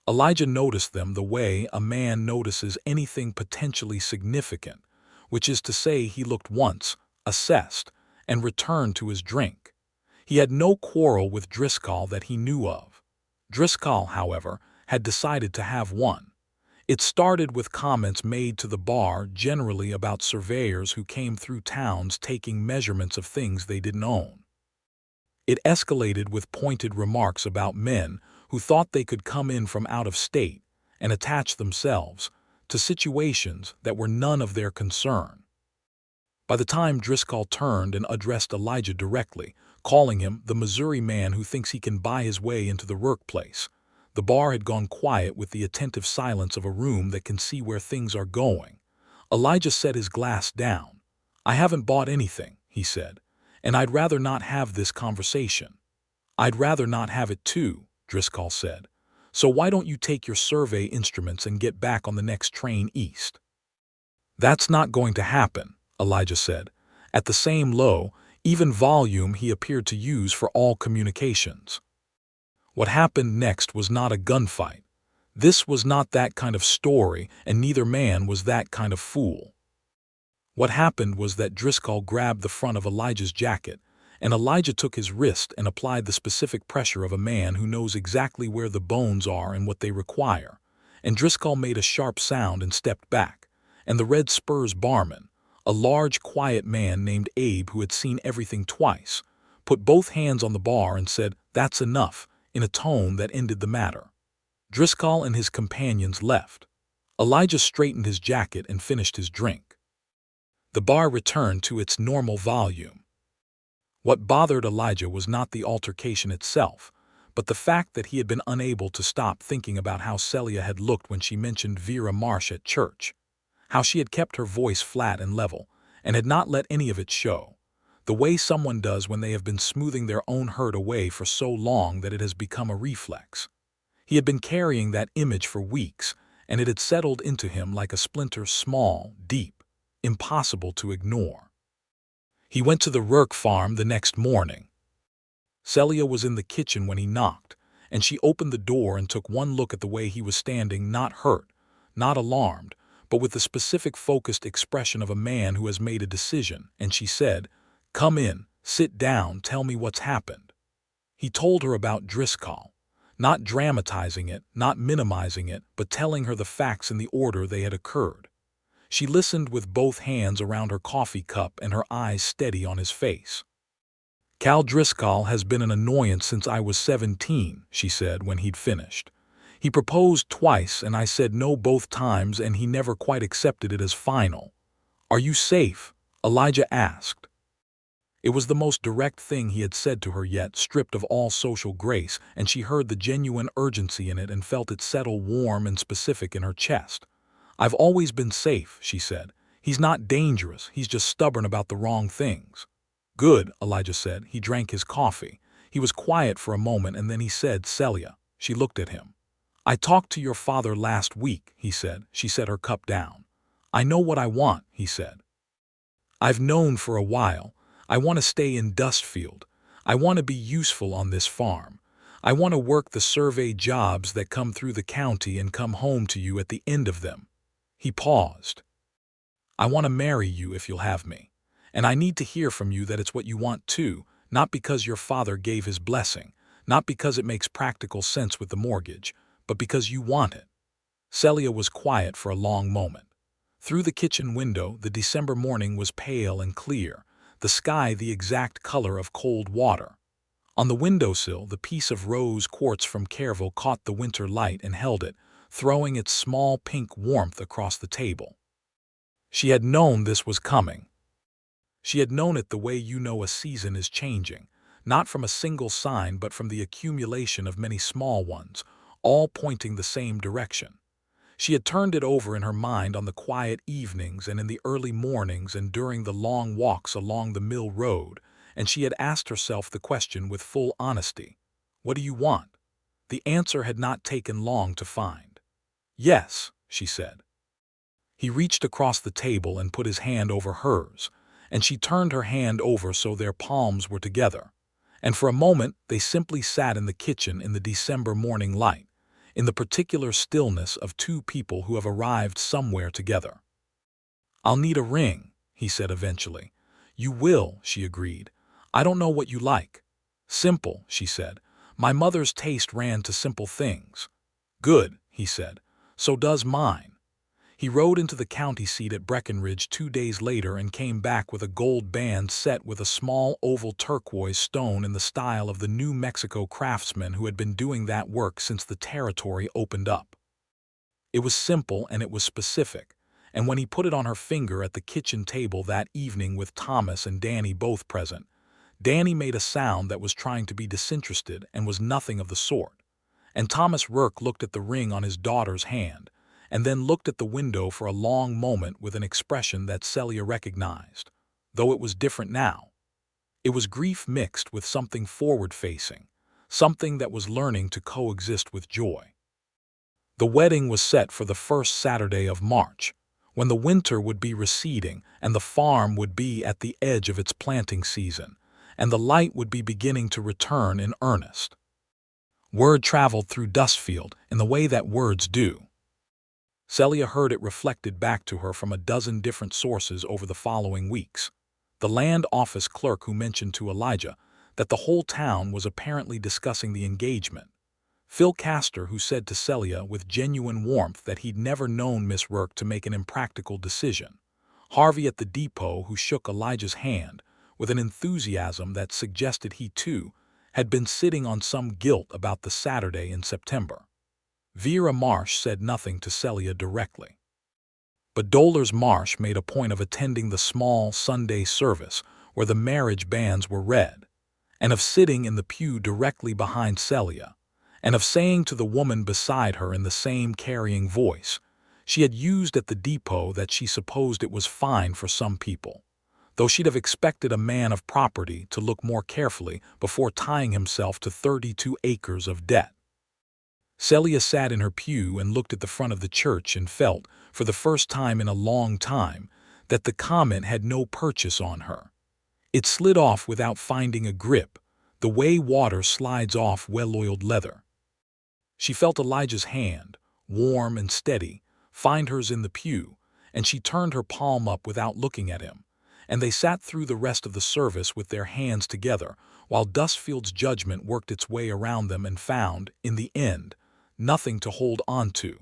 Elijah noticed them the way a man notices anything potentially significant, which is to say he looked once, assessed, and returned to his drink. He had no quarrel with Driscoll that he knew of. Driscoll, however, had decided to have one. It started with comments made to the bar generally about surveyors who came through towns taking measurements of things they didn't own. It escalated with pointed remarks about men who thought they could come in from out of state and attach themselves to situations that were none of their concern. By the time Driscoll turned and addressed Elijah directly, calling him the Missouri man who thinks he can buy his way into the Rourke place, the bar had gone quiet with the attentive silence of a room that can see where things are going. Elijah set his glass down. "I haven't bought anything," he said, "and I'd rather not have this conversation." "I'd rather not have it too," Driscoll said. "So why don't you take your survey instruments and get back on the next train east?" "That's not going to happen," Elijah said, at the same low, even volume he appeared to use for all communications. What happened next was not a gunfight. This was not that kind of story, and neither man was that kind of fool. What happened was that Driscoll grabbed the front of Elijah's jacket, and Elijah took his wrist and applied the specific pressure of a man who knows exactly where the bones are and what they require, and Driscoll made a sharp sound and stepped back, and the Red Spur's barman, a large, quiet man named Abe who had seen everything twice, put both hands on the bar and said, "That's enough," in a tone that ended the matter. Driscoll and his companions left. Elijah straightened his jacket and finished his drink. The bar returned to its normal volume. What bothered Elijah was not the altercation itself, but the fact that he had been unable to stop thinking about how Celia had looked when she mentioned Vera Marsh at church, how she had kept her voice flat and level, and had not let any of it show, the way someone does when they have been smoothing their own hurt away for so long that it has become a reflex. He had been carrying that image for weeks, and it had settled into him like a splinter, small, deep, impossible to ignore. He went to the Rourke farm the next morning. Celia was in the kitchen when he knocked, and she opened the door and took one look at the way he was standing, not hurt, not alarmed, but with the specific focused expression of a man who has made a decision, and she said, "Come in, sit down, tell me what's happened." He told her about Driscoll, not dramatizing it, not minimizing it, but telling her the facts in the order they had occurred. She listened with both hands around her coffee cup and her eyes steady on his face. "Cal Driscoll has been an annoyance since I was 17, she said when he'd finished. "He proposed twice and I said no both times and he never quite accepted it as final." "Are you safe?" Elijah asked. It was the most direct thing he had said to her yet, stripped of all social grace, and she heard the genuine urgency in it and felt it settle warm and specific in her chest. "I've always been safe," she said. "He's not dangerous, he's just stubborn about the wrong things." "Good," Elijah said. He drank his coffee. He was quiet for a moment and then he said, "Celia." She looked at him. "I talked to your father last week," he said. She set her cup down. "I know what I want," he said. "I've known for a while. I want to stay in Dustfield. I want to be useful on this farm. I want to work the survey jobs that come through the county and come home to you at the end of them." He paused. "I want to marry you if you'll have me. And I need to hear from you that it's what you want too, not because your father gave his blessing, not because it makes practical sense with the mortgage, but because you want it." Celia was quiet for a long moment. Through the kitchen window, the December morning was pale and clear, the sky the exact color of cold water. On the windowsill, the piece of rose quartz from Careville caught the winter light and held it, throwing its small pink warmth across the table. She had known this was coming. She had known it the way you know a season is changing, not from a single sign but from the accumulation of many small ones, all pointing the same direction. She had turned it over in her mind on the quiet evenings and in the early mornings and during the long walks along the mill road, and she had asked herself the question with full honesty. What do you want? The answer had not taken long to find. Yes, she said. He reached across the table and put his hand over hers, and she turned her hand over so their palms were together. And for a moment they simply sat in the kitchen in the December morning light, in the particular stillness of two people who have arrived somewhere together. "I'll need a ring," he said eventually. "You will," she agreed. "I don't know what you like." "Simple," she said. "My mother's taste ran to simple things." "Good," he said. "So does mine." He rode into the county seat at Breckenridge 2 days later and came back with a gold band set with a small oval turquoise stone in the style of the New Mexico craftsman who had been doing that work since the territory opened up. It was simple and it was specific, and when he put it on her finger at the kitchen table that evening with Thomas and Danny both present, Danny made a sound that was trying to be disinterested and was nothing of the sort, and Thomas Rourke looked at the ring on his daughter's hand, and then looked at the window for a long moment with an expression that Celia recognized, though it was different now. It was grief mixed with something forward-facing, something that was learning to coexist with joy. The wedding was set for the first Saturday of March, when the winter would be receding and the farm would be at the edge of its planting season, and the light would be beginning to return in earnest. Word traveled through Dustfield in the way that words do. Celia heard it reflected back to her from a dozen different sources over the following weeks. The land office clerk who mentioned to Elijah that the whole town was apparently discussing the engagement. Phil Castor, who said to Celia with genuine warmth that he'd never known Miss Rourke to make an impractical decision. Harvey at the depot, who shook Elijah's hand with an enthusiasm that suggested he, too, had been sitting on some guilt about the Saturday in September. Vera Marsh said nothing to Celia directly. But Dolores Marsh made a point of attending the small Sunday service where the marriage banns were read, and of sitting in the pew directly behind Celia, and of saying to the woman beside her in the same carrying voice she had used at the depot that she supposed it was fine for some people, though she'd have expected a man of property to look more carefully before tying himself to 32 acres of debt. Celia sat in her pew and looked at the front of the church and felt, for the first time in a long time, that the comment had no purchase on her. It slid off without finding a grip, the way water slides off well-oiled leather. She felt Elijah's hand, warm and steady, find hers in the pew, and she turned her palm up without looking at him, and they sat through the rest of the service with their hands together, while Dustfield's judgment worked its way around them and found, in the end, nothing to hold on to.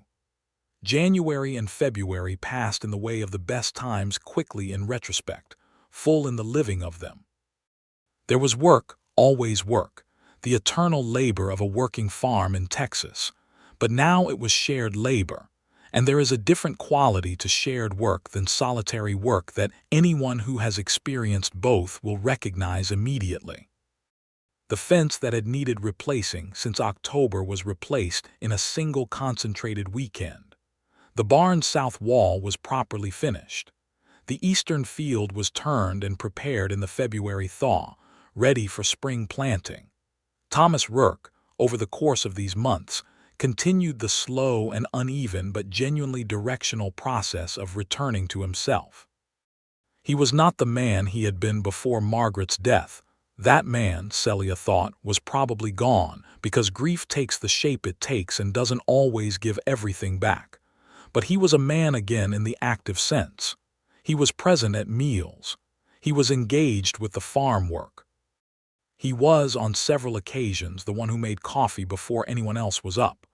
January and February passed in the way of the best times quickly in retrospect, full in the living of them. There was work, always work, the eternal labor of a working farm in Texas, but now it was shared labor, and there is a different quality to shared work than solitary work that anyone who has experienced both will recognize immediately. The fence that had needed replacing since October was replaced in a single concentrated weekend. The barn's south wall was properly finished. The eastern field was turned and prepared in the February thaw, ready for spring planting. Thomas Rourke, over the course of these months, continued the slow and uneven but genuinely directional process of returning to himself. He was not the man he had been before Margaret's death. That man, Celia thought, was probably gone because grief takes the shape it takes and doesn't always give everything back. But he was a man again in the active sense. He was present at meals. He was engaged with the farm work. He was, on several occasions, the one who made coffee before anyone else was up.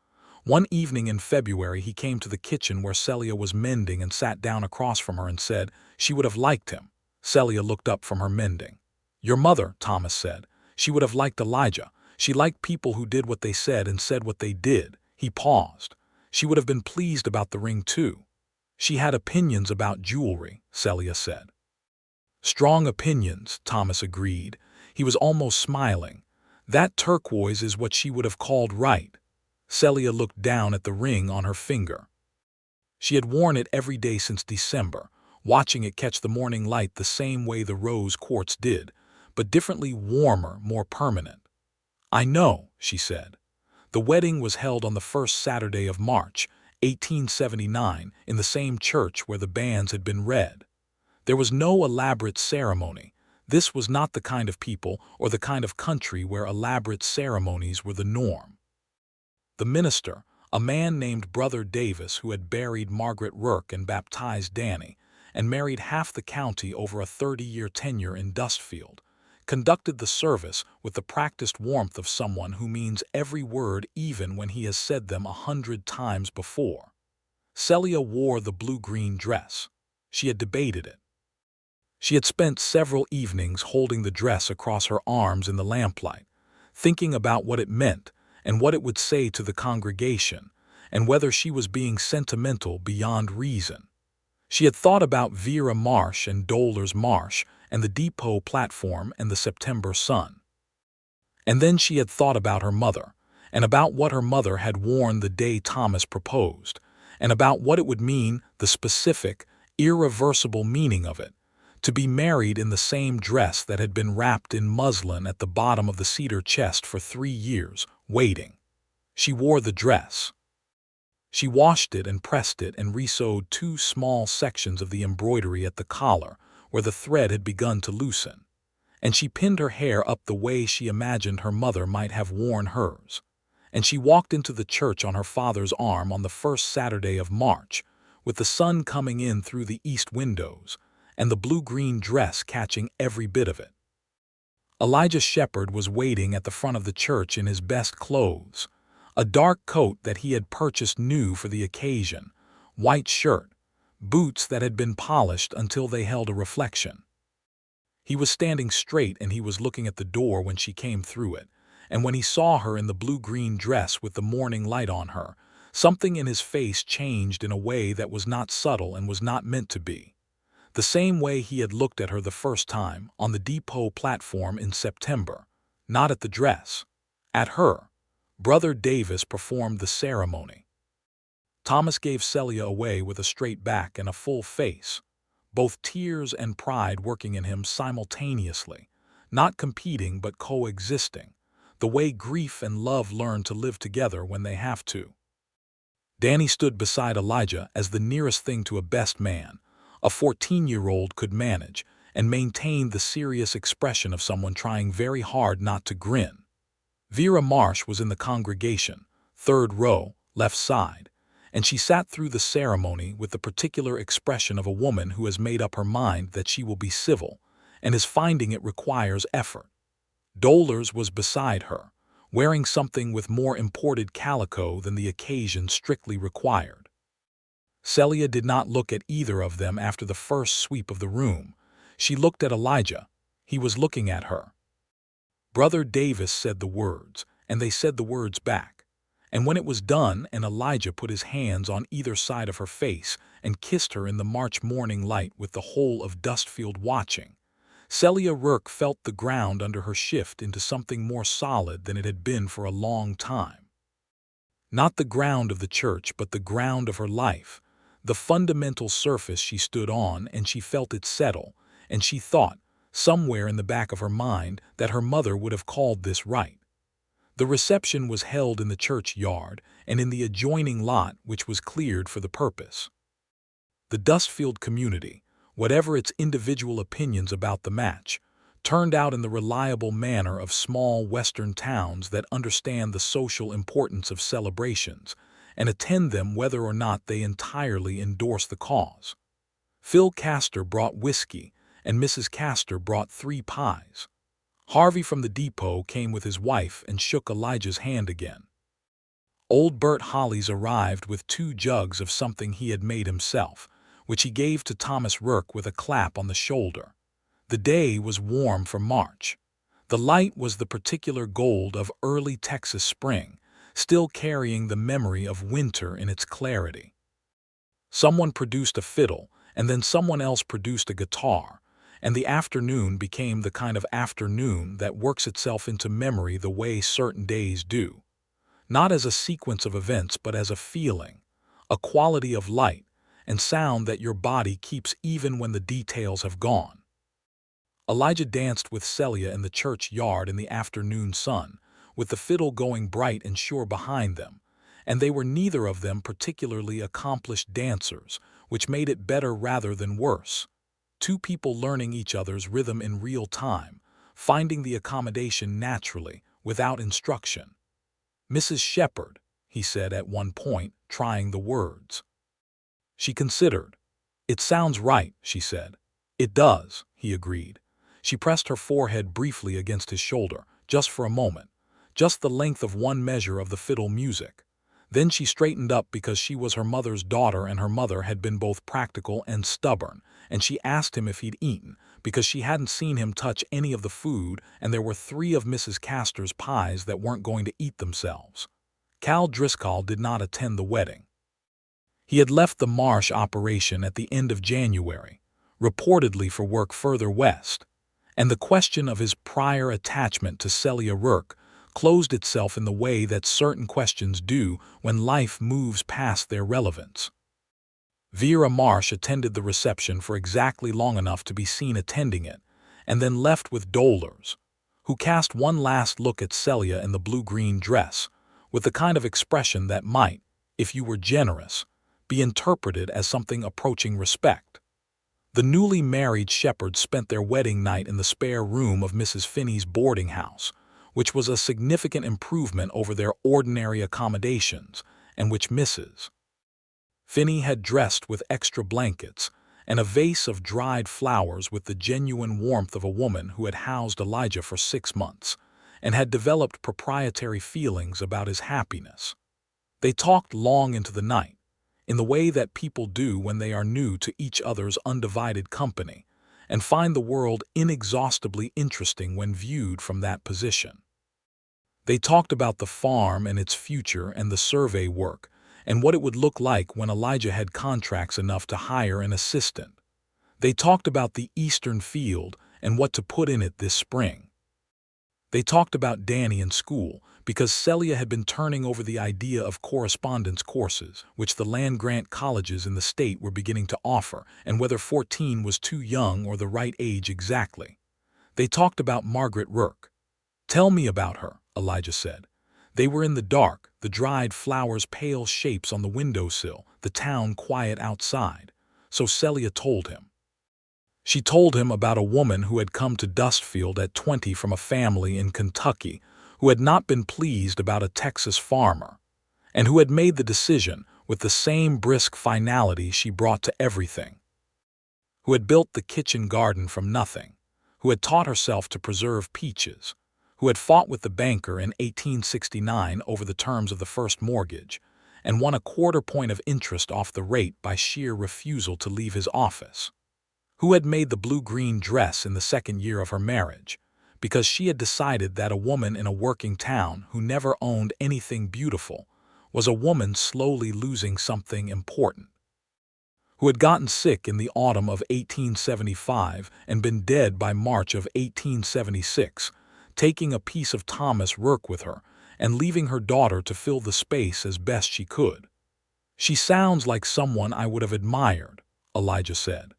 One evening in February he came to the kitchen where Celia was mending and sat down across from her and said she would have liked him. Celia looked up from her mending. "Your mother," Thomas said. "She would have liked Elijah. She liked people who did what they said and said what they did." He paused. "She would have been pleased about the ring, too." She had opinions about jewelry, Celia said. Strong opinions, Thomas agreed. He was almost smiling. That turquoise is what she would have called right. Celia looked down at the ring on her finger. She had worn it every day since December, watching it catch the morning light the same way the rose quartz did, but differently warmer, more permanent. I know, she said. The wedding was held on the first Saturday of March, 1879, in the same church where the banns had been read. There was no elaborate ceremony. This was not the kind of people or the kind of country where elaborate ceremonies were the norm. The minister, a man named Brother Davis who had buried Margaret Rourke and baptized Danny, and married half the county over a 30-year tenure in Dustfield, conducted the service with the practiced warmth of someone who means every word even when he has said them 100 times before. Celia wore the blue-green dress. She had debated it. She had spent several evenings holding the dress across her arms in the lamplight, thinking about what it meant and what it would say to the congregation, and whether she was being sentimental beyond reason. She had thought about Vera Marsh and Dollars Marsh and the depot platform and the September sun. And then she had thought about her mother, and about what her mother had worn the day Thomas proposed, and about what it would mean, the specific, irreversible meaning of it, to be married in the same dress that had been wrapped in muslin at the bottom of the cedar chest for 3 years, waiting. She wore the dress. She washed it and pressed it and resewed 2 small sections of the embroidery at the collar, where the thread had begun to loosen. And she pinned her hair up the way she imagined her mother might have worn hers. And she walked into the church on her father's arm on the first Saturday of March, with the sun coming in through the east windows, and the blue-green dress catching every bit of it. Elijah Shepard was waiting at the front of the church in his best clothes, a dark coat that he had purchased new for the occasion, white shirt, boots that had been polished until they held a reflection. He was standing straight and he was looking at the door when she came through it, and when he saw her in the blue-green dress with the morning light on her, something in his face changed in a way that was not subtle and was not meant to be. The same way he had looked at her the first time, on the depot platform in September, not at the dress, at her. Brother Davis performed the ceremony. Thomas gave Celia away with a straight back and a full face, both tears and pride working in him simultaneously, not competing but coexisting, the way grief and love learn to live together when they have to. Danny stood beside Elijah as the nearest thing to a best man a 14-year-old could manage, and maintained the serious expression of someone trying very hard not to grin. Vera Marsh was in the congregation, 3rd row, left side, and she sat through the ceremony with the particular expression of a woman who has made up her mind that she will be civil, and is finding it requires effort. Dollars was beside her, wearing something with more imported calico than the occasion strictly required. Celia did not look at either of them after the first sweep of the room. She looked at Elijah. He was looking at her. Brother Davis said the words, and they said the words back. And when it was done and Elijah put his hands on either side of her face and kissed her in the March morning light with the whole of Dustfield watching, Celia Rourke felt the ground under her shift into something more solid than it had been for a long time. Not the ground of the church, but the ground of her life, the fundamental surface she stood on, and she felt it settle, and she thought, somewhere in the back of her mind, that her mother would have called this right. The reception was held in the church yard and in the adjoining lot which was cleared for the purpose. The Dustfield community, whatever its individual opinions about the match, turned out in the reliable manner of small western towns that understand the social importance of celebrations and attend them whether or not they entirely endorse the cause. Phil Castor brought whiskey, and Mrs. Castor brought 3 pies. Harvey from the depot came with his wife and shook Elijah's hand again. Old Bert Hollies arrived with 2 jugs of something he had made himself, which he gave to Thomas Rourke with a clap on the shoulder. The day was warm for March. The light was the particular gold of early Texas spring, still carrying the memory of winter in its clarity. Someone produced a fiddle, and then someone else produced a guitar, and the afternoon became the kind of afternoon that works itself into memory the way certain days do. Not as a sequence of events, but as a feeling, a quality of light and sound that your body keeps even when the details have gone. Elijah danced with Celia in the church yard in the afternoon sun, with the fiddle going bright and sure behind them, and they were neither of them particularly accomplished dancers, which made it better rather than worse. Two people learning each other's rhythm in real time, finding the accommodation naturally, without instruction. "Mrs. Shepard," he said at one point, trying the words. She considered. "It sounds right," she said. "It does," he agreed. She pressed her forehead briefly against his shoulder, just for a moment, just the length of one measure of the fiddle music. Then she straightened up because she was her mother's daughter and her mother had been both practical and stubborn, and she asked him if he'd eaten, because she hadn't seen him touch any of the food and there were 3 of Mrs. Castor's pies that weren't going to eat themselves. Cal Driscoll did not attend the wedding. He had left the Marsh operation at the end of January, reportedly for work further west, and the question of his prior attachment to Celia Rourke closed itself in the way that certain questions do when life moves past their relevance. Vera Marsh attended the reception for exactly long enough to be seen attending it, and then left with dolors, who cast one last look at Celia in the blue-green dress, with the kind of expression that might, if you were generous, be interpreted as something approaching respect. The newly married Shepards spent their wedding night in the spare room of Mrs. Finney's boarding house, which was a significant improvement over their ordinary accommodations, and which Mrs. Finney had dressed with extra blankets and a vase of dried flowers with the genuine warmth of a woman who had housed Elijah for 6 months and had developed proprietary feelings about his happiness. They talked long into the night, in the way that people do when they are new to each other's undivided company, and find the world inexhaustibly interesting when viewed from that position. They talked about the farm and its future and the survey work, and what it would look like when Elijah had contracts enough to hire an assistant. They talked about the eastern field and what to put in it this spring. They talked about Danny in school, because Celia had been turning over the idea of correspondence courses, which the land-grant colleges in the state were beginning to offer, and whether 14 was too young or the right age exactly. They talked about Margaret Rourke. "Tell me about her," Elijah said. They were in the dark, the dried flowers pale shapes on the windowsill, the town quiet outside. So Celia told him. She told him about a woman who had come to Dustfield at 20 from a family in Kentucky who had not been pleased about a Texas farmer, and who had made the decision with the same brisk finality she brought to everything, who had built the kitchen garden from nothing, who had taught herself to preserve peaches, who had fought with the banker in 1869 over the terms of the first mortgage, and won a 1/4 point of interest off the rate by sheer refusal to leave his office, who had made the blue-green dress in the 2nd year of her marriage, because she had decided that a woman in a working town who never owned anything beautiful was a woman slowly losing something important, who had gotten sick in the autumn of 1875 and been dead by March of 1876, taking a piece of Thomas Rourke with her and leaving her daughter to fill the space as best she could. "She sounds like someone I would have admired," Elijah said.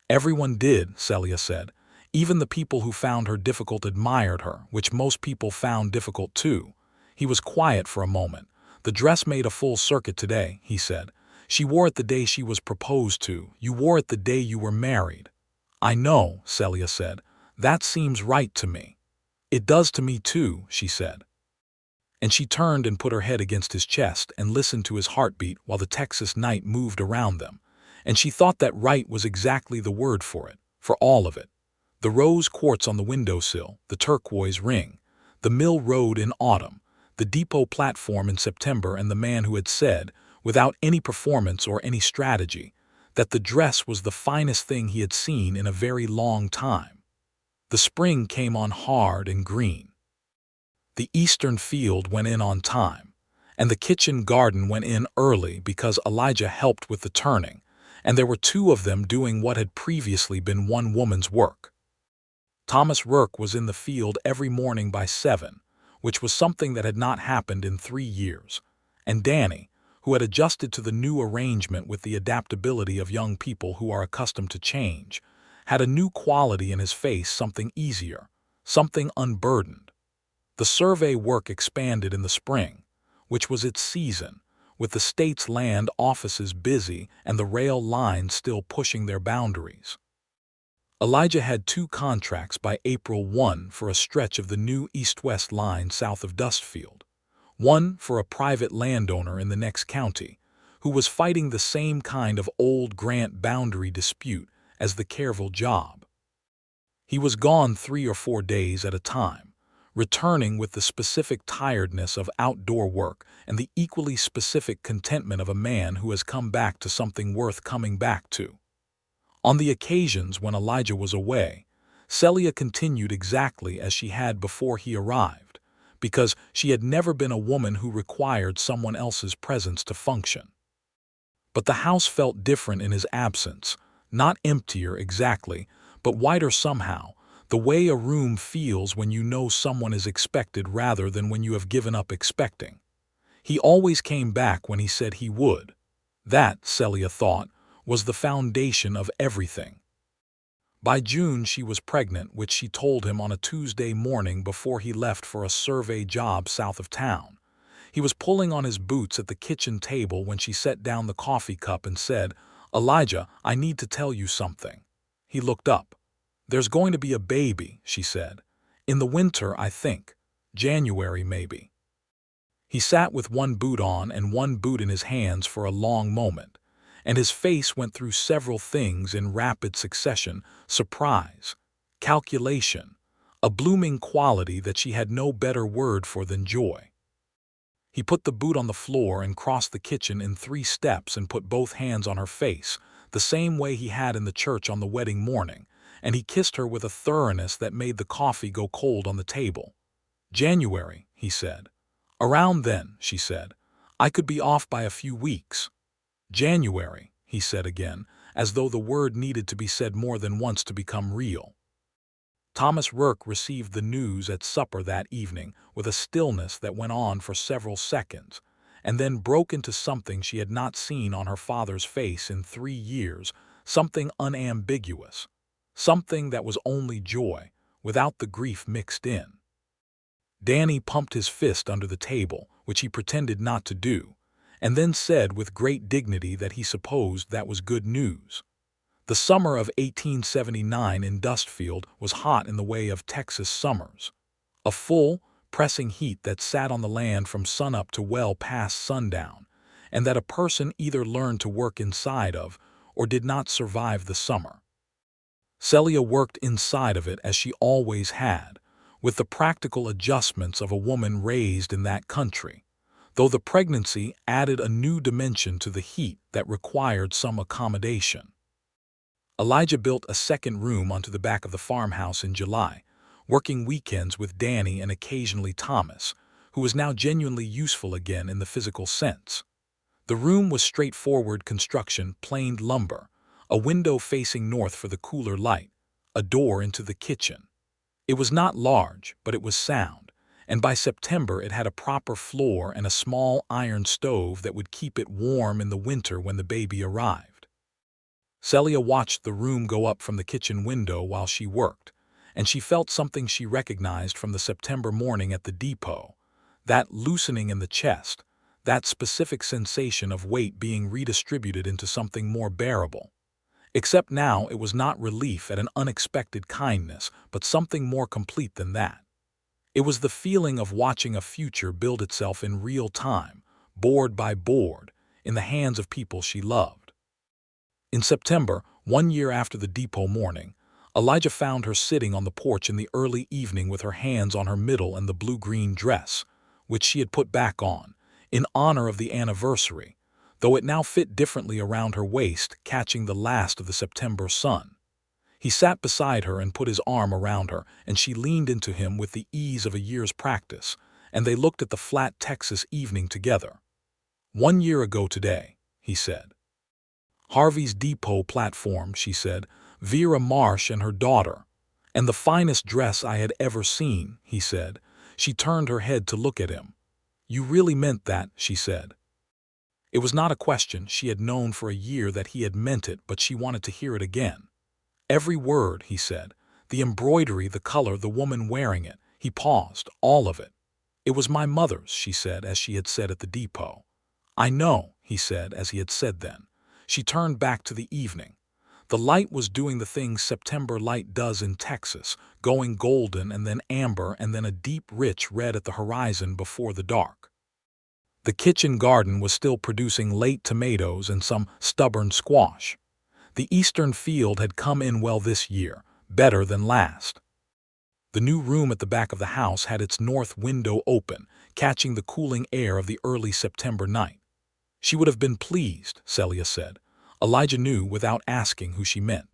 "Everyone did," Celia said. "Even the people who found her difficult admired her, which most people found difficult too." He was quiet for a moment. "The dress made a full circuit today," he said. "She wore it the day she was proposed to. You wore it the day you were married." "I know," Celia said. "That seems right to me." "It does to me too," she said. And she turned and put her head against his chest and listened to his heartbeat while the Texas night moved around them. And she thought that right was exactly the word for it, for all of it. The rose quartz on the windowsill, the turquoise ring, the mill road in autumn, the depot platform in September, and the man who had said, without any performance or any strategy, that the dress was the finest thing he had seen in a very long time. The spring came on hard and green. The eastern field went in on time, and the kitchen garden went in early because Elijah helped with the turning, and there were two of them doing what had previously been one woman's work. Thomas Rourke was in the field every morning by 7, which was something that had not happened in 3 years, and Danny, who had adjusted to the new arrangement with the adaptability of young people who are accustomed to change, had a new quality in his face, something easier, something unburdened. The survey work expanded in the spring, which was its season, with the state's land offices busy and the rail lines still pushing their boundaries. Elijah had 2 contracts by April 1 for a stretch of the new east-west line south of Dustfield, one for a private landowner in the next county, who was fighting the same kind of old grant boundary dispute as the Careville job. He was gone 3 or 4 days at a time, returning with the specific tiredness of outdoor work and the equally specific contentment of a man who has come back to something worth coming back to. On the occasions when Elijah was away, Celia continued exactly as she had before he arrived, because she had never been a woman who required someone else's presence to function. But the house felt different in his absence, not emptier exactly, but wider somehow, the way a room feels when you know someone is expected rather than when you have given up expecting. He always came back when he said he would. That, Celia thought, was the foundation of everything. By June she was pregnant, which she told him on a Tuesday morning before he left for a survey job south of town. He was pulling on his boots at the kitchen table when she set down the coffee cup and said, "Elijah, I need to tell you something." He looked up. "There's going to be a baby," she said. "In the winter, I think. January, maybe." He sat with one boot on and one boot in his hands for a long moment, and his face went through several things in rapid succession: surprise, calculation, a blooming quality that she had no better word for than joy. He put the boot on the floor and crossed the kitchen in 3 steps and put both hands on her face, the same way he had in the church on the wedding morning, and he kissed her with a thoroughness that made the coffee go cold on the table. "January," he said. "Around then," she said. "I could be off by a few weeks." "January," he said again, as though the word needed to be said more than once to become real. Thomas Rourke received the news at supper that evening with a stillness that went on for several seconds, and then broke into something she had not seen on her father's face in 3 years, something unambiguous, something that was only joy, without the grief mixed in. Danny pumped his fist under the table, which he pretended not to do, and then said with great dignity that he supposed that was good news. The summer of 1879 in Dustfield was hot in the way of Texas summers, a full, pressing heat that sat on the land from sunup to well past sundown, and that a person either learned to work inside of or did not survive the summer. Celia worked inside of it as she always had, with the practical adjustments of a woman raised in that country, though the pregnancy added a new dimension to the heat that required some accommodation. Elijah built a second room onto the back of the farmhouse in July, working weekends with Danny and occasionally Thomas, who was now genuinely useful again in the physical sense. The room was straightforward construction, planed lumber, a window facing north for the cooler light, a door into the kitchen. It was not large, but it was sound, and by September it had a proper floor and a small iron stove that would keep it warm in the winter when the baby arrived. Celia watched the room go up from the kitchen window while she worked, and she felt something she recognized from the September morning at the depot, that loosening in the chest, that specific sensation of weight being redistributed into something more bearable. Except now it was not relief at an unexpected kindness, but something more complete than that. It was the feeling of watching a future build itself in real time, board by board, in the hands of people she loved. In September, 1 year after the depot morning, Elijah found her sitting on the porch in the early evening with her hands on her middle and the blue-green dress, which she had put back on, in honor of the anniversary, though it now fit differently around her waist, catching the last of the September sun. He sat beside her and put his arm around her, and she leaned into him with the ease of a year's practice, and they looked at the flat Texas evening together. 1 year ago today, he said. Harvey's Depot platform, she said, Vera Marsh and her daughter. And the finest dress I had ever seen, he said. She turned her head to look at him. You really meant that, she said. It was not a question. She had known for a year that he had meant it, but she wanted to hear it again. Every word, he said. The embroidery, the color, the woman wearing it. He paused, all of it. It was my mother's, she said, as she had said at the depot. I know, he said, as he had said then. She turned back to the evening. The light was doing the thing September light does in Texas, going golden and then amber and then a deep rich red at the horizon before the dark. The kitchen garden was still producing late tomatoes and some stubborn squash. The eastern field had come in well this year, better than last. The new room at the back of the house had its north window open, catching the cooling air of the early September night. She would have been pleased, Celia said. Elijah knew without asking who she meant.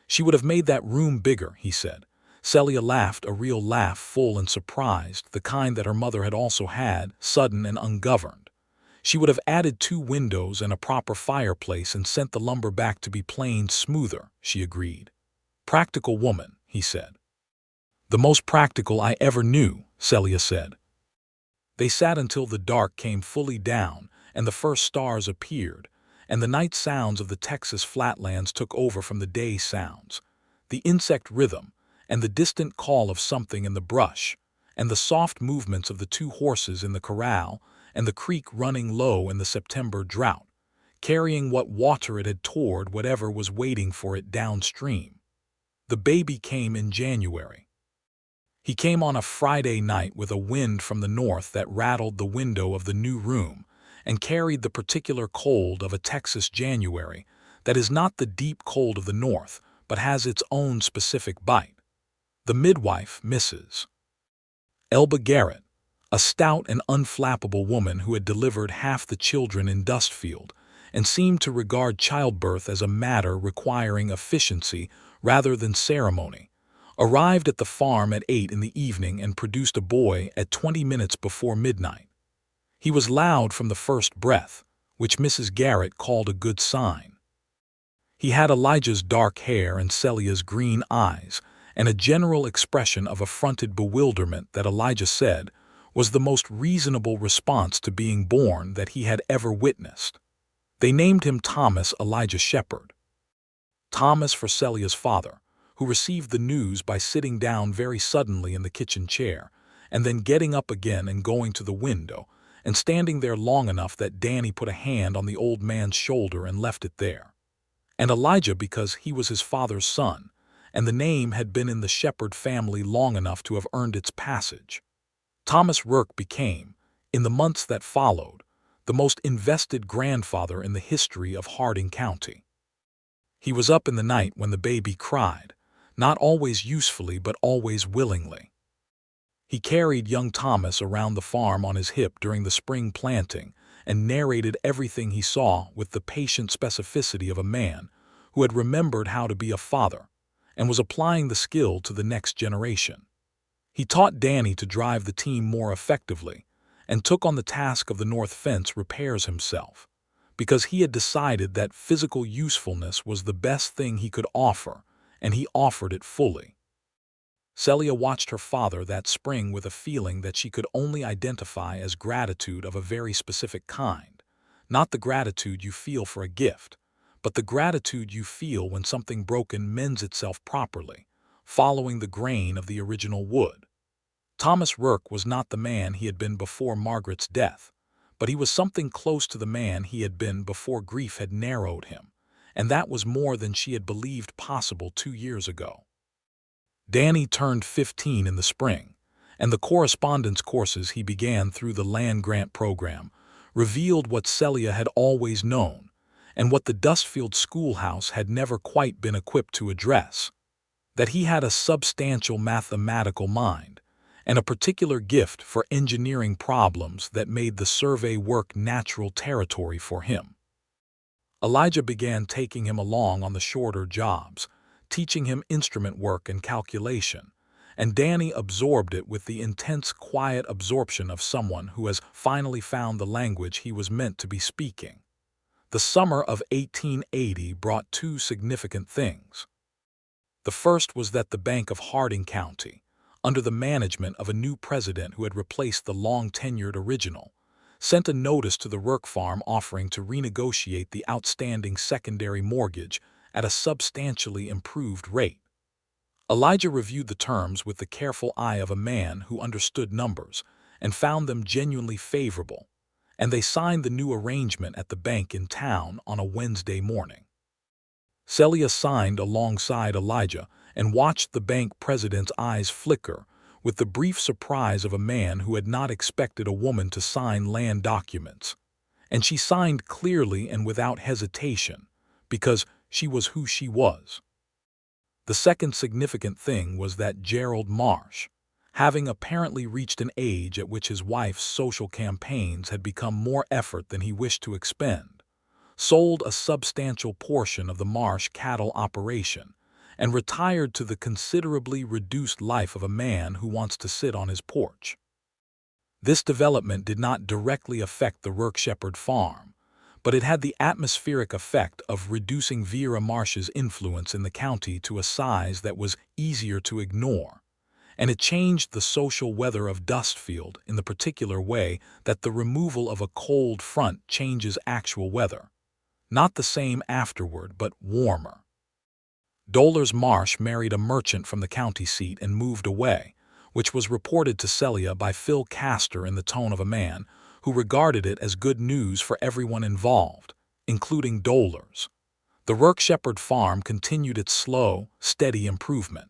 She would have made that room bigger, he said. Celia laughed, a real laugh, full and surprised, the kind that her mother had also had, sudden and ungoverned. She would have added 2 windows and a proper fireplace and sent the lumber back to be planed smoother, she agreed. Practical woman, he said. The most practical I ever knew, Celia said. They sat until the dark came fully down and the first stars appeared, and the night sounds of the Texas flatlands took over from the day sounds, the insect rhythm, and the distant call of something in the brush, and the soft movements of the 2 horses in the corral, and the creek running low in the September drought, carrying what water it had toward whatever was waiting for it downstream. The baby came in January. He came on a Friday night with a wind from the north that rattled the window of the new room and carried the particular cold of a Texas January that is not the deep cold of the north, but has its own specific bite. The midwife, Mrs. Elba Garrett, a stout and unflappable woman who had delivered half the children in Dustfield and seemed to regard childbirth as a matter requiring efficiency rather than ceremony, arrived at the farm at 8 in the evening and produced a boy at 20 minutes before midnight. He was loud from the first breath, which Mrs. Garrett called a good sign. He had Elijah's dark hair and Celia's green eyes, and a general expression of affronted bewilderment that Elijah said was the most reasonable response to being born that he had ever witnessed. They named him Thomas Elijah Shepard. Thomas for Celia's father, who received the news by sitting down very suddenly in the kitchen chair, and then getting up again and going to the window, and standing there long enough that Danny put a hand on the old man's shoulder and left it there. And Elijah because he was his father's son, and the name had been in the Shepard family long enough to have earned its passage. Thomas Rourke became, in the months that followed, the most invested grandfather in the history of Harding County. He was up in the night when the baby cried, not always usefully but always willingly. He carried young Thomas around the farm on his hip during the spring planting and narrated everything he saw with the patient specificity of a man who had remembered how to be a father and was applying the skill to the next generation. He taught Danny to drive the team more effectively and took on the task of the north fence repairs himself, because he had decided that physical usefulness was the best thing he could offer, and he offered it fully. Celia watched her father that spring with a feeling that she could only identify as gratitude of a very specific kind, not the gratitude you feel for a gift, but the gratitude you feel when something broken mends itself properly, following the grain of the original wood. Thomas Rourke was not the man he had been before Margaret's death, but he was something close to the man he had been before grief had narrowed him, and that was more than she had believed possible 2 years ago. Danny turned 15 in the spring, and the correspondence courses he began through the land-grant program revealed what Celia had always known, and what the Dustfield schoolhouse had never quite been equipped to address, that he had a substantial mathematical mind, and a particular gift for engineering problems that made the survey work natural territory for him. Elijah began taking him along on the shorter jobs, teaching him instrument work and calculation, and Danny absorbed it with the intense, quiet absorption of someone who has finally found the language he was meant to be speaking. The summer of 1880 brought two significant things. The first was that the Bank of Harding County, under the management of a new president who had replaced the long-tenured original, sent a notice to the Rourke farm offering to renegotiate the outstanding secondary mortgage at a substantially improved rate. Elijah reviewed the terms with the careful eye of a man who understood numbers and found them genuinely favorable, and they signed the new arrangement at the bank in town on a Wednesday morning. Celia signed alongside Elijah and watched the bank president's eyes flicker with the brief surprise of a man who had not expected a woman to sign land documents. And she signed clearly and without hesitation, because she was who she was. The second significant thing was that Gerald Marsh, having apparently reached an age at which his wife's social campaigns had become more effort than he wished to expend, sold a substantial portion of the Marsh cattle operation and retired to the considerably reduced life of a man who wants to sit on his porch. This development did not directly affect the Rourke Shepard farm, but it had the atmospheric effect of reducing Vera Marsh's influence in the county to a size that was easier to ignore, and it changed the social weather of Dustfield in the particular way that the removal of a cold front changes actual weather. Not the same afterward, but warmer. Dolores Marsh married a merchant from the county seat and moved away, which was reported to Celia by Phil Castor in the tone of a man who regarded it as good news for everyone involved, including Dolores. The Rourke Shepard farm continued its slow, steady improvement.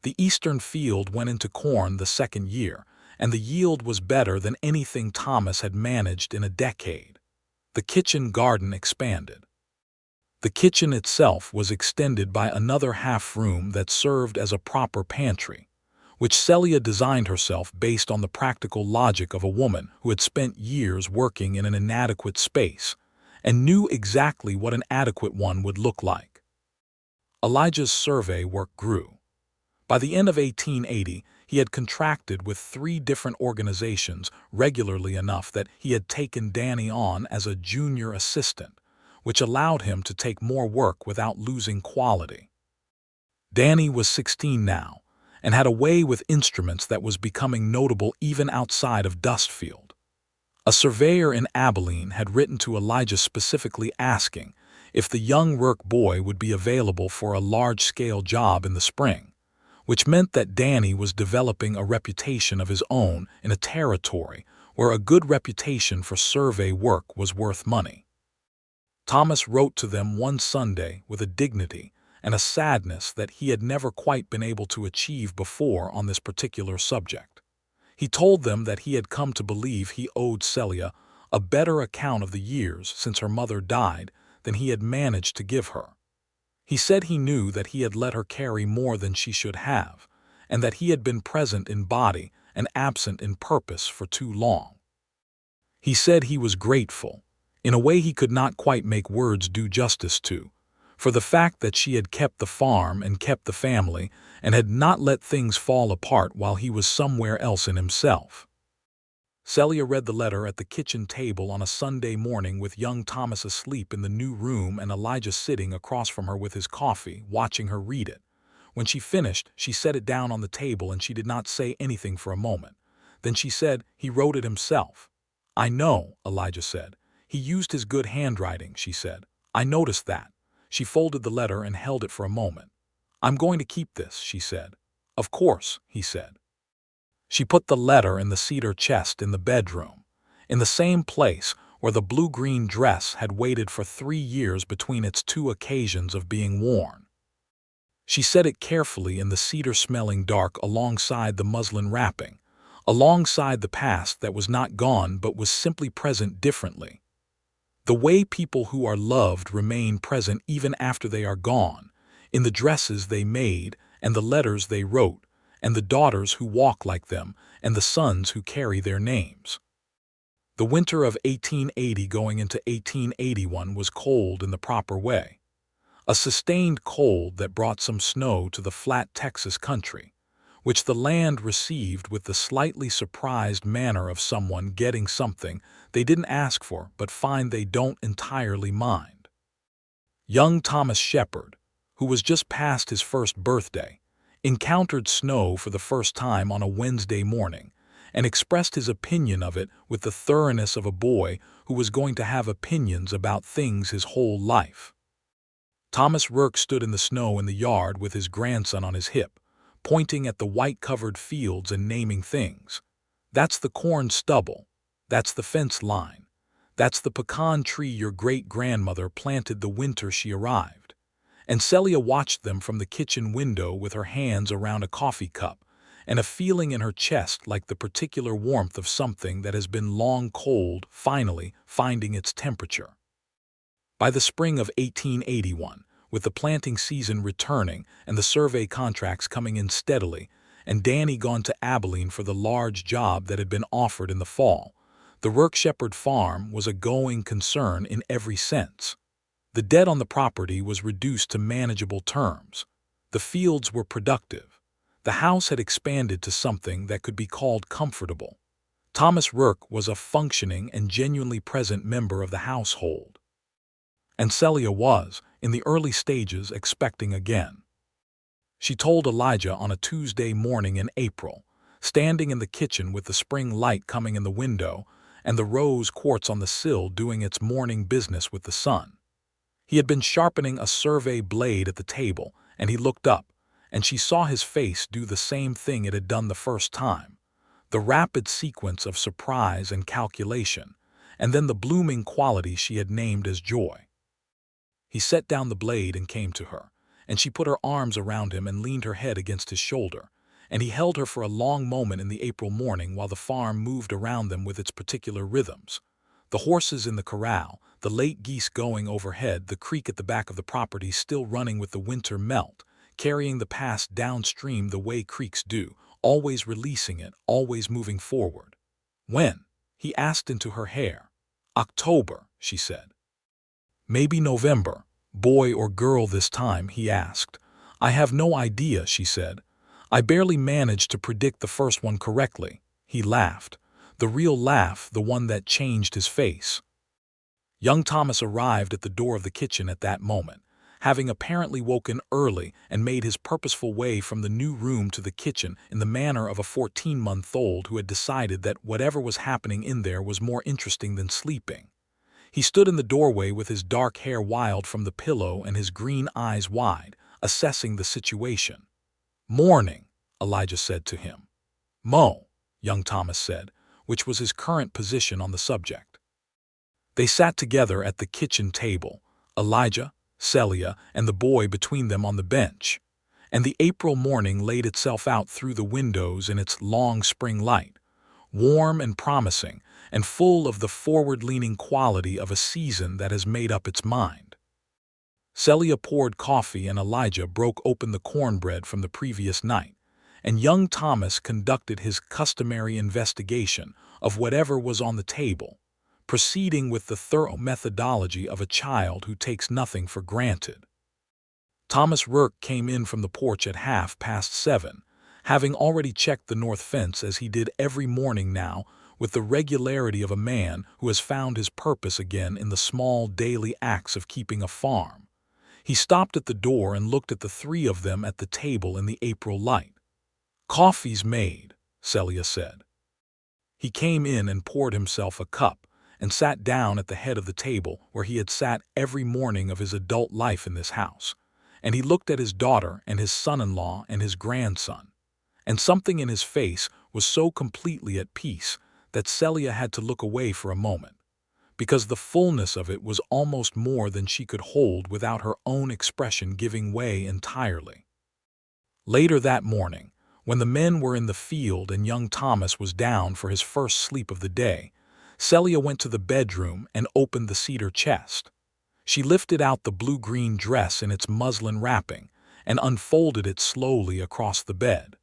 The eastern field went into corn the second year, and the yield was better than anything Thomas had managed in a decade. The kitchen garden expanded. The kitchen itself was extended by another half-room that served as a proper pantry, which Celia designed herself based on the practical logic of a woman who had spent years working in an inadequate space and knew exactly what an adequate one would look like. Elijah's survey work grew. By the end of 1880, he had contracted with 3 different organizations regularly enough that he had taken Danny on as a junior assistant, which allowed him to take more work without losing quality. Danny was 16 now, and had a way with instruments that was becoming notable even outside of Dustfield. A surveyor in Abilene had written to Elijah specifically asking if the young Rourke boy would be available for a large-scale job in the spring, which meant that Danny was developing a reputation of his own in a territory where a good reputation for survey work was worth money. Thomas wrote to them one Sunday with a dignity and a sadness that he had never quite been able to achieve before on this particular subject. He told them that he had come to believe he owed Celia a better account of the years since her mother died than he had managed to give her. He said he knew that he had let her carry more than she should have, and that he had been present in body and absent in purpose for too long. He said he was grateful, in a way he could not quite make words do justice to, for the fact that she had kept the farm and kept the family and had not let things fall apart while he was somewhere else in himself. Celia read the letter at the kitchen table on a Sunday morning with young Thomas asleep in the new room and Elijah sitting across from her with his coffee, watching her read it. When she finished, she set it down on the table and she did not say anything for a moment. Then she said, "He wrote it himself." "I know," Elijah said. "He used his good handwriting," she said. "I noticed that." She folded the letter and held it for a moment. "I'm going to keep this," she said. "Of course," he said. She put the letter in the cedar chest in the bedroom, in the same place where the blue-green dress had waited for 3 years between its 2 occasions of being worn. She set it carefully in the cedar-smelling dark alongside the muslin wrapping, alongside the past that was not gone but was simply present differently. The way people who are loved remain present even after they are gone, in the dresses they made and the letters they wrote, and the daughters who walk like them, and the sons who carry their names. The winter of 1880 going into 1881 was cold in the proper way. A sustained cold that brought some snow to the flat Texas country, which the land received with the slightly surprised manner of someone getting something they didn't ask for but find they don't entirely mind. Young Thomas Shepard, who was just past his first birthday, encountered snow for the first time on a Wednesday morning and expressed his opinion of it with the thoroughness of a boy who was going to have opinions about things his whole life. Thomas Rourke stood in the snow in the yard with his grandson on his hip, pointing at the white-covered fields and naming things. That's the corn stubble. That's the fence line. That's the pecan tree your great-grandmother planted the winter she arrived. And Celia watched them from the kitchen window with her hands around a coffee cup and a feeling in her chest like the particular warmth of something that has been long cold finally finding its temperature. By the spring of 1881, with the planting season returning and the survey contracts coming in steadily, and Danny gone to Abilene for the large job that had been offered in the fall, the Rourke Shepard farm was a going concern in every sense. The debt on the property was reduced to manageable terms. The fields were productive. The house had expanded to something that could be called comfortable. Thomas Rourke was a functioning and genuinely present member of the household. And Celia was, in the early stages, expecting again. She told Elijah on a Tuesday morning in April, standing in the kitchen with the spring light coming in the window and the rose quartz on the sill doing its morning business with the sun. He had been sharpening a survey blade at the table, and he looked up, and she saw his face do the same thing it had done the first time, the rapid sequence of surprise and calculation, and then the blooming quality she had named as joy. He set down the blade and came to her, and she put her arms around him and leaned her head against his shoulder, and he held her for a long moment in the April morning while the farm moved around them with its particular rhythms. The horses in the corral, the late geese going overhead, the creek at the back of the property still running with the winter melt, carrying the past downstream the way creeks do, always releasing it, always moving forward. When? He asked into her hair. October, she said. Maybe November. Boy or girl this time, he asked. I have no idea, she said. I barely managed to predict the first one correctly. He laughed. The real laugh, the one that changed his face. Young Thomas arrived at the door of the kitchen at that moment, having apparently woken early and made his purposeful way from the new room to the kitchen in the manner of a 14-month-old who had decided that whatever was happening in there was more interesting than sleeping. He stood in the doorway with his dark hair wild from the pillow and his green eyes wide, assessing the situation. Morning, Elijah said to him. Mo, young Thomas said, which was his current position on the subject. They sat together at the kitchen table, Elijah, Celia, and the boy between them on the bench, and the April morning laid itself out through the windows in its long spring light, warm and promising, and full of the forward-leaning quality of a season that has made up its mind. Celia poured coffee and Elijah broke open the cornbread from the previous night, and young Thomas conducted his customary investigation of whatever was on the table, proceeding with the thorough methodology of a child who takes nothing for granted. Thomas Rourke came in from the porch at 7:30, having already checked the north fence as he did every morning now, with the regularity of a man who has found his purpose again in the small daily acts of keeping a farm. He stopped at the door and looked at the three of them at the table in the April light. Coffee's made, Celia said. He came in and poured himself a cup and sat down at the head of the table where he had sat every morning of his adult life in this house, and he looked at his daughter and his son-in-law and his grandson, and something in his face was so completely at peace that Celia had to look away for a moment, because the fullness of it was almost more than she could hold without her own expression giving way entirely. Later that morning, when the men were in the field and young Thomas was down for his first sleep of the day, Celia went to the bedroom and opened the cedar chest. She lifted out the blue-green dress in its muslin wrapping and unfolded it slowly across the bed.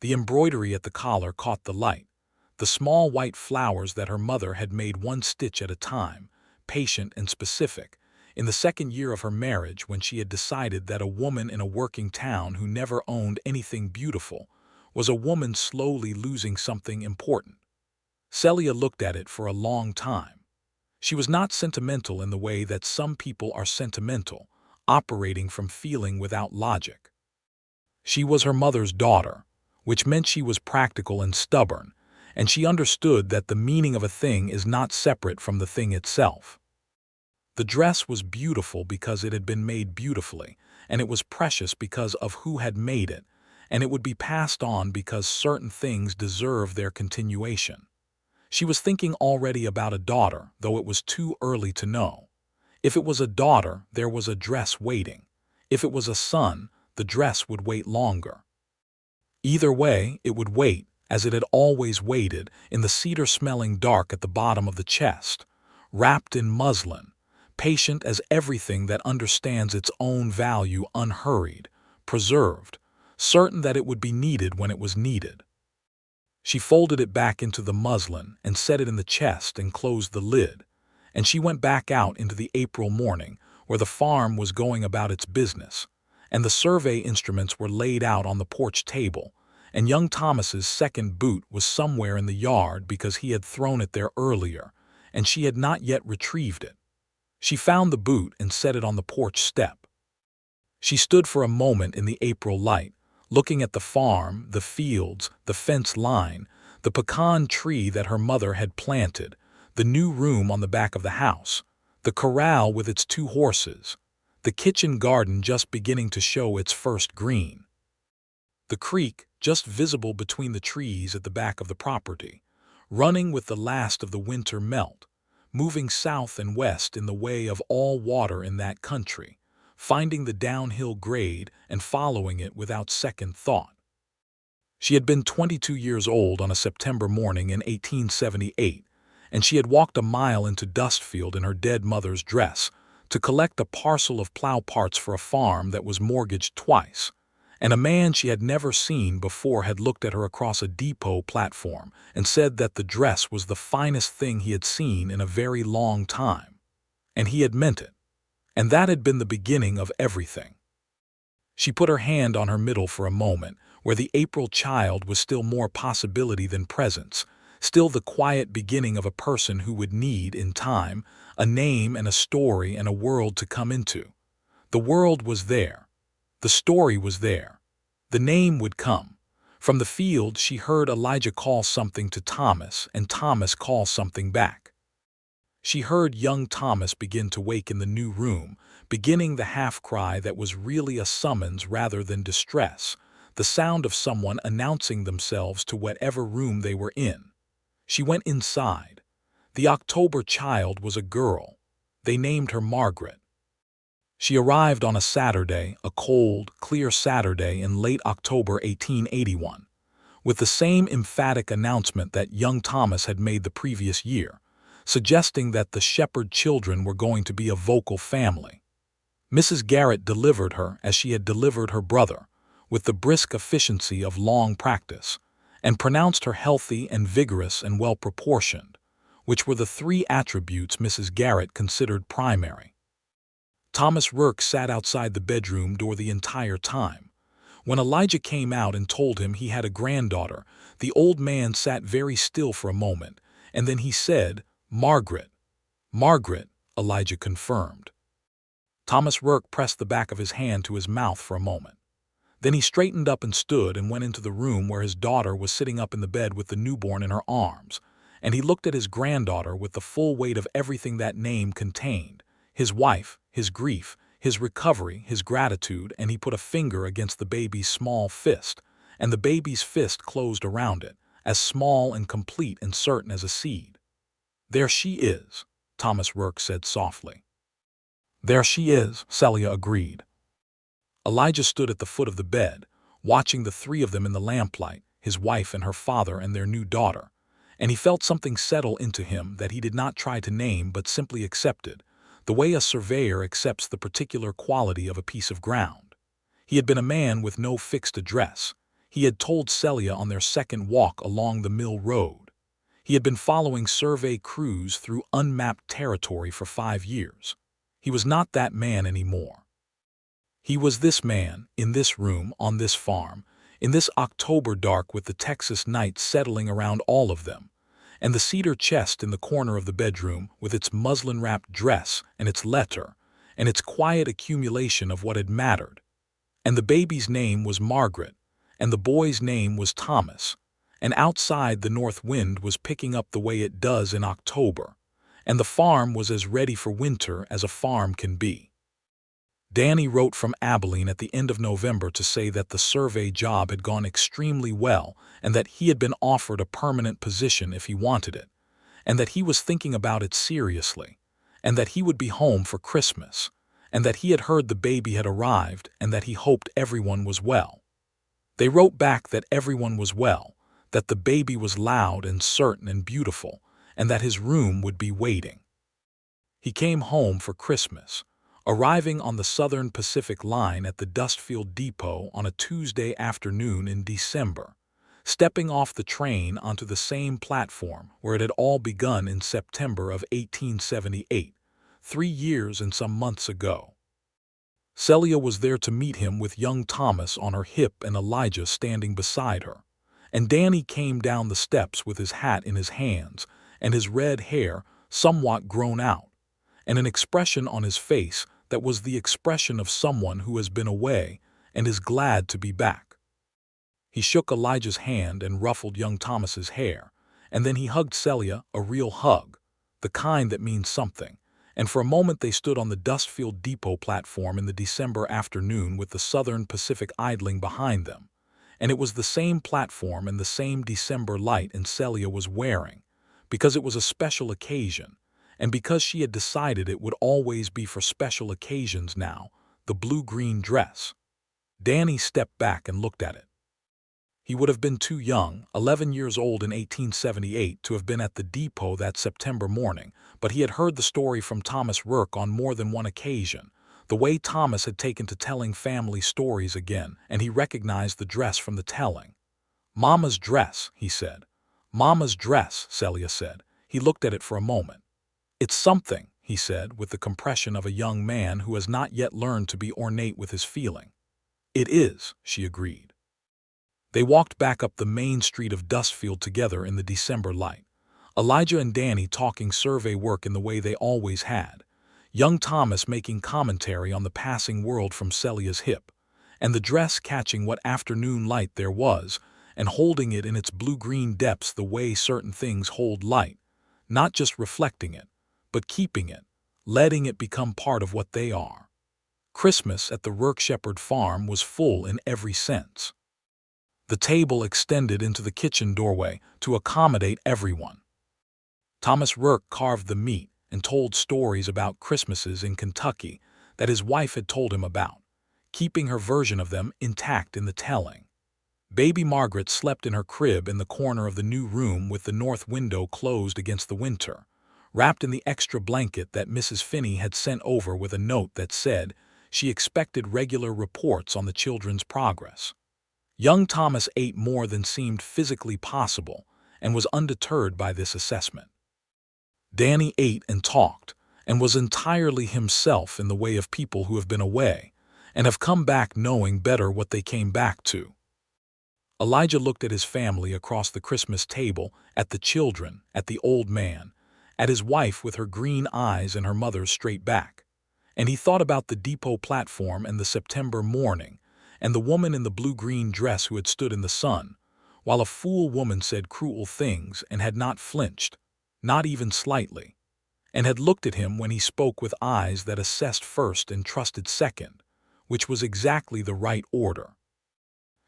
The embroidery at the collar caught the light, the small white flowers that her mother had made one stitch at a time, patient and specific, in the second year of her marriage when she had decided that a woman in a working town who never owned anything beautiful was a woman slowly losing something important. Celia looked at it for a long time. She was not sentimental in the way that some people are sentimental, operating from feeling without logic. She was her mother's daughter, which meant she was practical and stubborn, and she understood that the meaning of a thing is not separate from the thing itself. The dress was beautiful because it had been made beautifully, and it was precious because of who had made it, and it would be passed on because certain things deserve their continuation. She was thinking already about a daughter, though it was too early to know. If it was a daughter, there was a dress waiting. If it was a son, the dress would wait longer. Either way, it would wait, as it had always waited, in the cedar-smelling dark at the bottom of the chest, wrapped in muslin, patient as everything that understands its own value, unhurried, preserved, certain that it would be needed when it was needed. She folded it back into the muslin and set it in the chest and closed the lid, and she went back out into the April morning, where the farm was going about its business, and the survey instruments were laid out on the porch table, and young Thomas's second boot was somewhere in the yard because he had thrown it there earlier, and she had not yet retrieved it. She found the boot and set it on the porch step. She stood for a moment in the April light, looking at the farm, the fields, the fence line, the pecan tree that her mother had planted, the new room on the back of the house, the corral with its 2 horses, the kitchen garden just beginning to show its first green, the creek just visible between the trees at the back of the property, running with the last of the winter melt, moving south and west in the way of all water in that country, finding the downhill grade and following it without second thought. She had been 22 years old on a September morning in 1878, and she had walked a mile into Dustfield in her dead mother's dress to collect a parcel of plow parts for a farm that was mortgaged twice, and a man she had never seen before had looked at her across a depot platform and said that the dress was the finest thing he had seen in a very long time. And he had meant it. And that had been the beginning of everything. She put her hand on her middle for a moment, where the April child was still more possibility than presence, still the quiet beginning of a person who would need, in time, a name and a story and a world to come into. The world was there. The story was there. The name would come. From the field she heard Elijah call something to Thomas, and Thomas call something back. She heard young Thomas begin to wake in the new room, beginning the half-cry that was really a summons rather than distress, the sound of someone announcing themselves to whatever room they were in. She went inside. The October child was a girl. They named her Margaret. She arrived on a Saturday, a cold, clear Saturday in late October 1881, with the same emphatic announcement that young Thomas had made the previous year, suggesting that the Shepard children were going to be a vocal family. Mrs. Garrett delivered her as she had delivered her brother, with the brisk efficiency of long practice, and pronounced her healthy and vigorous and well-proportioned, which were the 3 attributes Mrs. Garrett considered primary. Thomas Rourke sat outside the bedroom door the entire time. When Elijah came out and told him he had a granddaughter, the old man sat very still for a moment, and then he said, "Margaret." "Margaret," Elijah confirmed. Thomas Rourke pressed the back of his hand to his mouth for a moment. Then he straightened up and stood and went into the room where his daughter was sitting up in the bed with the newborn in her arms, and he looked at his granddaughter with the full weight of everything that name contained, his wife, his grief, his recovery, his gratitude, and he put a finger against the baby's small fist, and the baby's fist closed around it, as small and complete and certain as a seed. "There she is," Thomas Rourke said softly. "There she is," Celia agreed. Elijah stood at the foot of the bed, watching the 3 of them in the lamplight, his wife and her father and their new daughter, and he felt something settle into him that he did not try to name but simply accepted, the way a surveyor accepts the particular quality of a piece of ground. He had been a man with no fixed address. He had told Celia on their second walk along the mill road. He had been following survey crews through unmapped territory for 5 years. He was not that man anymore. He was this man, in this room, on this farm, In this October dark with the Texas night settling around all of them, and the cedar chest in the corner of the bedroom with its muslin-wrapped dress and its letter, and its quiet accumulation of what had mattered. And the baby's name was Margaret, and the boy's name was Thomas, and outside the north wind was picking up the way it does in October, and the farm was as ready for winter as a farm can be. Danny wrote from Abilene at the end of November to say that the survey job had gone extremely well and that he had been offered a permanent position if he wanted it, and that he was thinking about it seriously, and that he would be home for Christmas, and that he had heard the baby had arrived and that he hoped everyone was well. They wrote back that everyone was well, that the baby was loud and certain and beautiful, and that his room would be waiting. He came home for Christmas, arriving on the Southern Pacific Line at the Dustfield Depot on a Tuesday afternoon in December, stepping off the train onto the same platform where it had all begun in September of 1878, 3 years and some months ago. Celia was there to meet him with young Thomas on her hip and Elijah standing beside her, and Danny came down the steps with his hat in his hands and his red hair somewhat grown out, and an expression on his face that was the expression of someone who has been away and is glad to be back. He shook Elijah's hand and ruffled young Thomas's hair, and then he hugged Celia, a real hug, the kind that means something, and for a moment they stood on the Dustfield Depot platform in the December afternoon with the Southern Pacific idling behind them, and it was the same platform and the same December light and Celia was wearing, because it was a special occasion, and because she had decided it would always be for special occasions now, the blue-green dress. Danny stepped back and looked at it. He would have been too young, 11 years old in 1878, to have been at the depot that September morning, but he had heard the story from Thomas Rourke on more than one occasion, the way Thomas had taken to telling family stories again, and he recognized the dress from the telling. "Mama's dress," he said. "Mama's dress," Celia said. He looked at it for a moment. "It's something," he said, with the compression of a young man who has not yet learned to be ornate with his feeling. "It is," she agreed. They walked back up the main street of Dustfield together in the December light, Elijah and Danny talking survey work in the way they always had, young Thomas making commentary on the passing world from Celia's hip, and the dress catching what afternoon light there was and holding it in its blue-green depths the way certain things hold light, not just reflecting it, but keeping it, letting it become part of what they are. Christmas at the Rourke Shepard farm was full in every sense. The table extended into the kitchen doorway to accommodate everyone. Thomas Rourke carved the meat and told stories about Christmases in Kentucky that his wife had told him about, keeping her version of them intact in the telling. Baby Margaret slept in her crib in the corner of the new room with the north window closed against the winter, wrapped in the extra blanket that Mrs. Finney had sent over with a note that said she expected regular reports on the children's progress. Young Thomas ate more than seemed physically possible and was undeterred by this assessment. Danny ate and talked and was entirely himself in the way of people who have been away and have come back knowing better what they came back to. Elijah looked at his family across the Christmas table, at the children, at the old man, at his wife with her green eyes and her mother's straight back, and he thought about the depot platform and the September morning, and the woman in the blue-green dress who had stood in the sun, while a fool woman said cruel things and had not flinched, not even slightly, and had looked at him when he spoke with eyes that assessed first and trusted second, which was exactly the right order.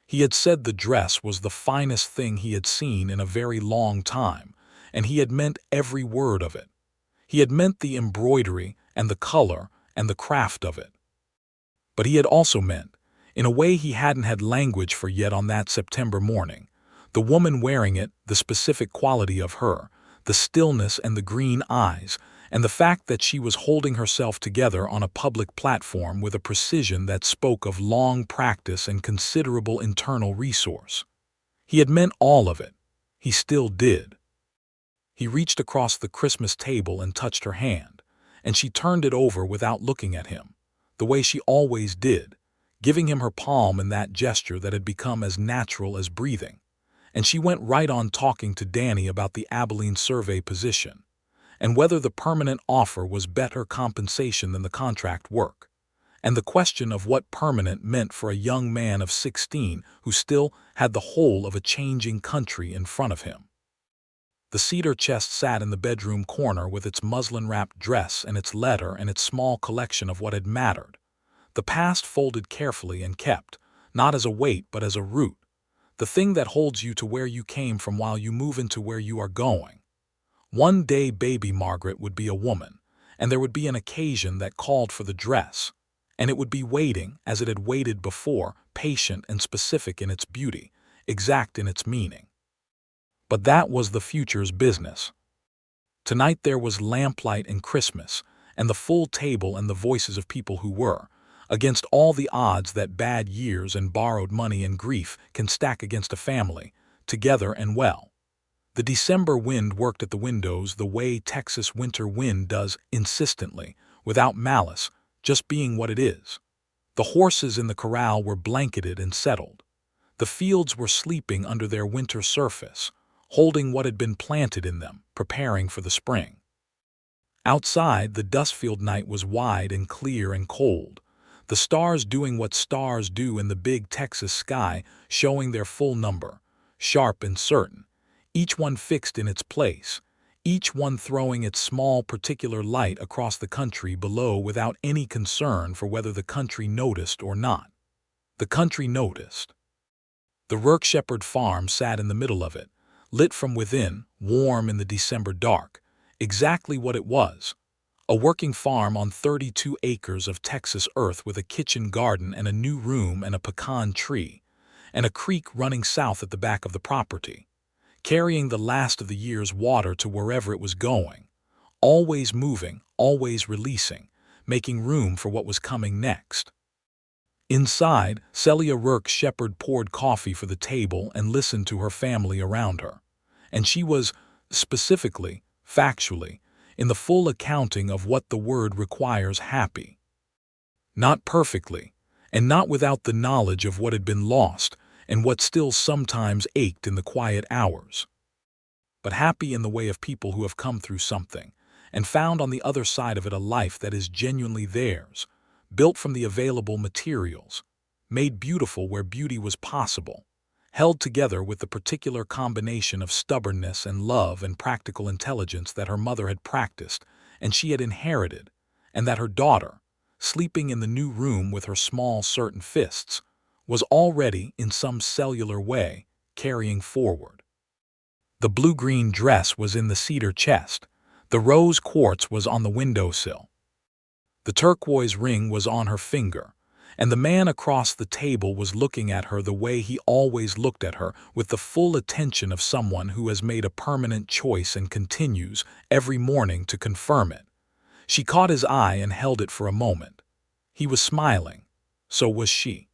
He had said the dress was the finest thing he had seen in a very long time, and he had meant every word of it. He had meant the embroidery and the color and the craft of it. But he had also meant, in a way he hadn't had language for yet on that September morning, the woman wearing it, the specific quality of her, the stillness and the green eyes, and the fact that she was holding herself together on a public platform with a precision that spoke of long practice and considerable internal resource. He had meant all of it. He still did. He reached across the Christmas table and touched her hand, and she turned it over without looking at him, the way she always did, giving him her palm in that gesture that had become as natural as breathing. And she went right on talking to Danny about the Abilene survey position, and whether the permanent offer was better compensation than the contract work, and the question of what permanent meant for a young man of 16 who still had the whole of a changing country in front of him. The cedar chest sat in the bedroom corner with its muslin-wrapped dress and its letter and its small collection of what had mattered. The past folded carefully and kept, not as a weight but as a root, the thing that holds you to where you came from while you move into where you are going. One day baby Margaret would be a woman, and there would be an occasion that called for the dress, and it would be waiting as it had waited before, patient and specific in its beauty, exact in its meaning. But that was the future's business. Tonight there was lamplight and Christmas, and the full table and the voices of people who were, against all the odds that bad years and borrowed money and grief can stack against a family, together and well. The December wind worked at the windows the way Texas winter wind does, insistently, without malice, just being what it is. The horses in the corral were blanketed and settled. The fields were sleeping under their winter surface, holding what had been planted in them, preparing for the spring. Outside, the Dustfield night was wide and clear and cold, the stars doing what stars do in the big Texas sky, showing their full number, sharp and certain, each one fixed in its place, each one throwing its small particular light across the country below without any concern for whether the country noticed or not. The country noticed. The Rourke Shepard farm sat in the middle of it, lit from within, warm in the December dark, exactly what it was. A working farm on 32 acres of Texas earth with a kitchen garden and a new room and a pecan tree, and a creek running south at the back of the property, carrying the last of the year's water to wherever it was going, always moving, always releasing, making room for what was coming next. Inside, Celia Rourke Shepard poured coffee for the table and listened to her family around her, and she was, specifically, factually, in the full accounting of what the word requires, happy. Not perfectly, and not without the knowledge of what had been lost and what still sometimes ached in the quiet hours. But happy in the way of people who have come through something and found on the other side of it a life that is genuinely theirs, built from the available materials, made beautiful where beauty was possible, held together with the particular combination of stubbornness and love and practical intelligence that her mother had practiced and she had inherited, and that her daughter, sleeping in the new room with her small certain fists, was already, in some cellular way, carrying forward. The blue-green dress was in the cedar chest, the rose quartz was on the windowsill. The turquoise ring was on her finger, and the man across the table was looking at her the way he always looked at her, with the full attention of someone who has made a permanent choice and continues, every morning, to confirm it. She caught his eye and held it for a moment. He was smiling. So was she.